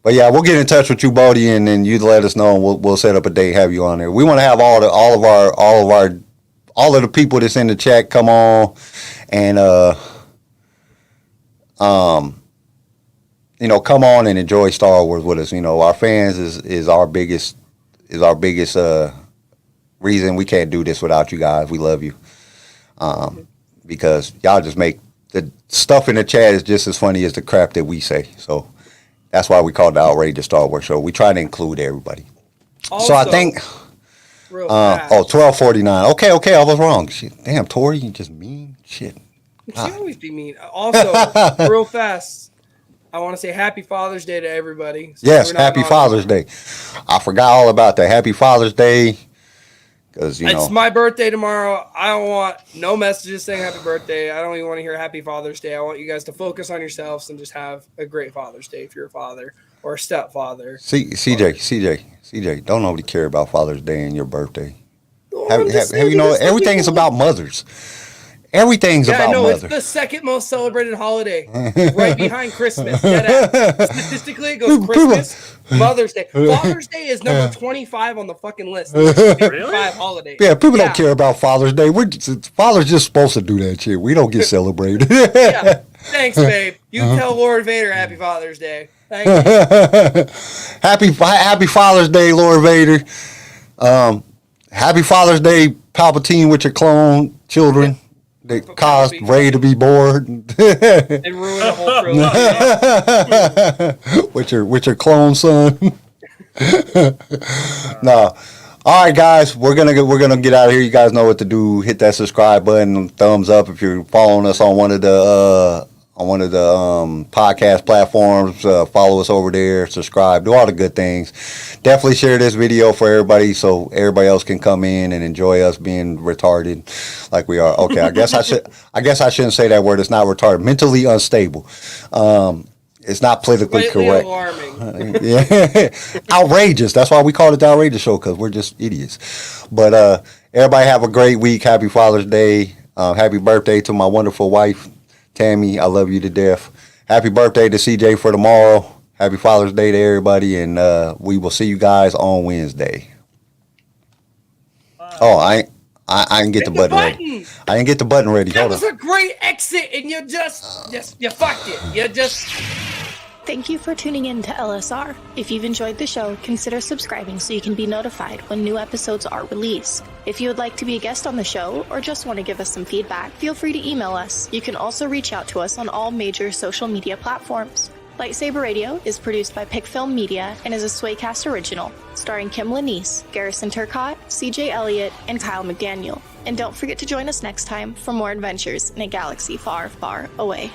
S5: But yeah, we'll get in touch with you, Bodie, and then you let us know, and we'll set up a date, have you on there. We want to have all of the people that's in the chat come on, and you know, come on and enjoy Star Wars with us. You know, our fans is our biggest reason we can't do this without you guys. We love you, because y'all just make the stuff in the chat is just as funny as the crap that we say. So that's why we call it the Outrageous Star Wars Show. We try to include everybody.
S6: Also,
S5: so I think 12:49. Okay, I was wrong. Shit, damn, Tori, you just mean shit.
S6: You always be mean. Also, real fast, I want to say Happy Father's Day to everybody.
S5: Yes, Happy Father's Day. I forgot all about that. Happy Father's Day. Because, you know,
S6: it's my birthday tomorrow. I don't want no messages saying happy birthday. I don't even want to hear Happy Father's Day. I want you guys to focus on yourselves and just have a great Father's Day if you're a father or a stepfather.
S5: CJ, don't nobody care about Father's Day and your birthday.
S6: Oh,
S5: have you know, everything is about mothers. Everything's about mothers.
S6: It's the second most celebrated holiday, right behind Christmas. Statistically, it goes Christmas, Mother's Day. Father's Day is number 25 on the fucking list.
S7: Really?
S6: Holidays.
S5: Yeah, people don't care about Father's Day. Father's just supposed to do that shit. We don't get celebrated.
S6: Yeah. Thanks, babe. You tell Lord Vader Happy Father's Day. Thank you.
S5: Happy Father's Day, Lord Vader. Happy Father's Day, Palpatine, with your clone children. They caused Rey to be bored and
S6: ruin the whole trilogy.
S5: with your clone son. No. All right, guys, we're gonna get out of here. You guys know what to do. Hit that subscribe button, thumbs up if you're following us on one of the podcast platforms. Follow us over there, subscribe, do all the good things. Definitely share this video for everybody so everybody else can come in and enjoy us being retarded like we are. Okay, I guess I shouldn't say that word. It's not retarded. Mentally unstable. It's not politically correct.
S6: Alarming.
S5: Yeah, outrageous. That's why we call it the Outrageous Show, because we're just idiots. But everybody have a great week. Happy Father's Day. Happy birthday to my wonderful wife, Tammy. I love you to death. Happy birthday to CJ for tomorrow. Happy Father's Day to everybody, and we will see you guys on Wednesday. Oh, I didn't get the button ready. I didn't get the button ready.
S6: That was a great exit, and you fucked it. You just.
S9: Thank you for tuning in to LSR. If you've enjoyed the show, consider subscribing so you can be notified when new episodes are released. If you would like to be a guest on the show or just want to give us some feedback, feel free to email us. You can also reach out to us on all major social media platforms. LightSaber Radio is produced by Pickfilm Media and is a Swaycast original, starring Kim Lanise, Garrison Turcott, CJ Elliott, and Kyle McDaniel. And don't forget to join us next time for more adventures in a galaxy far, far away.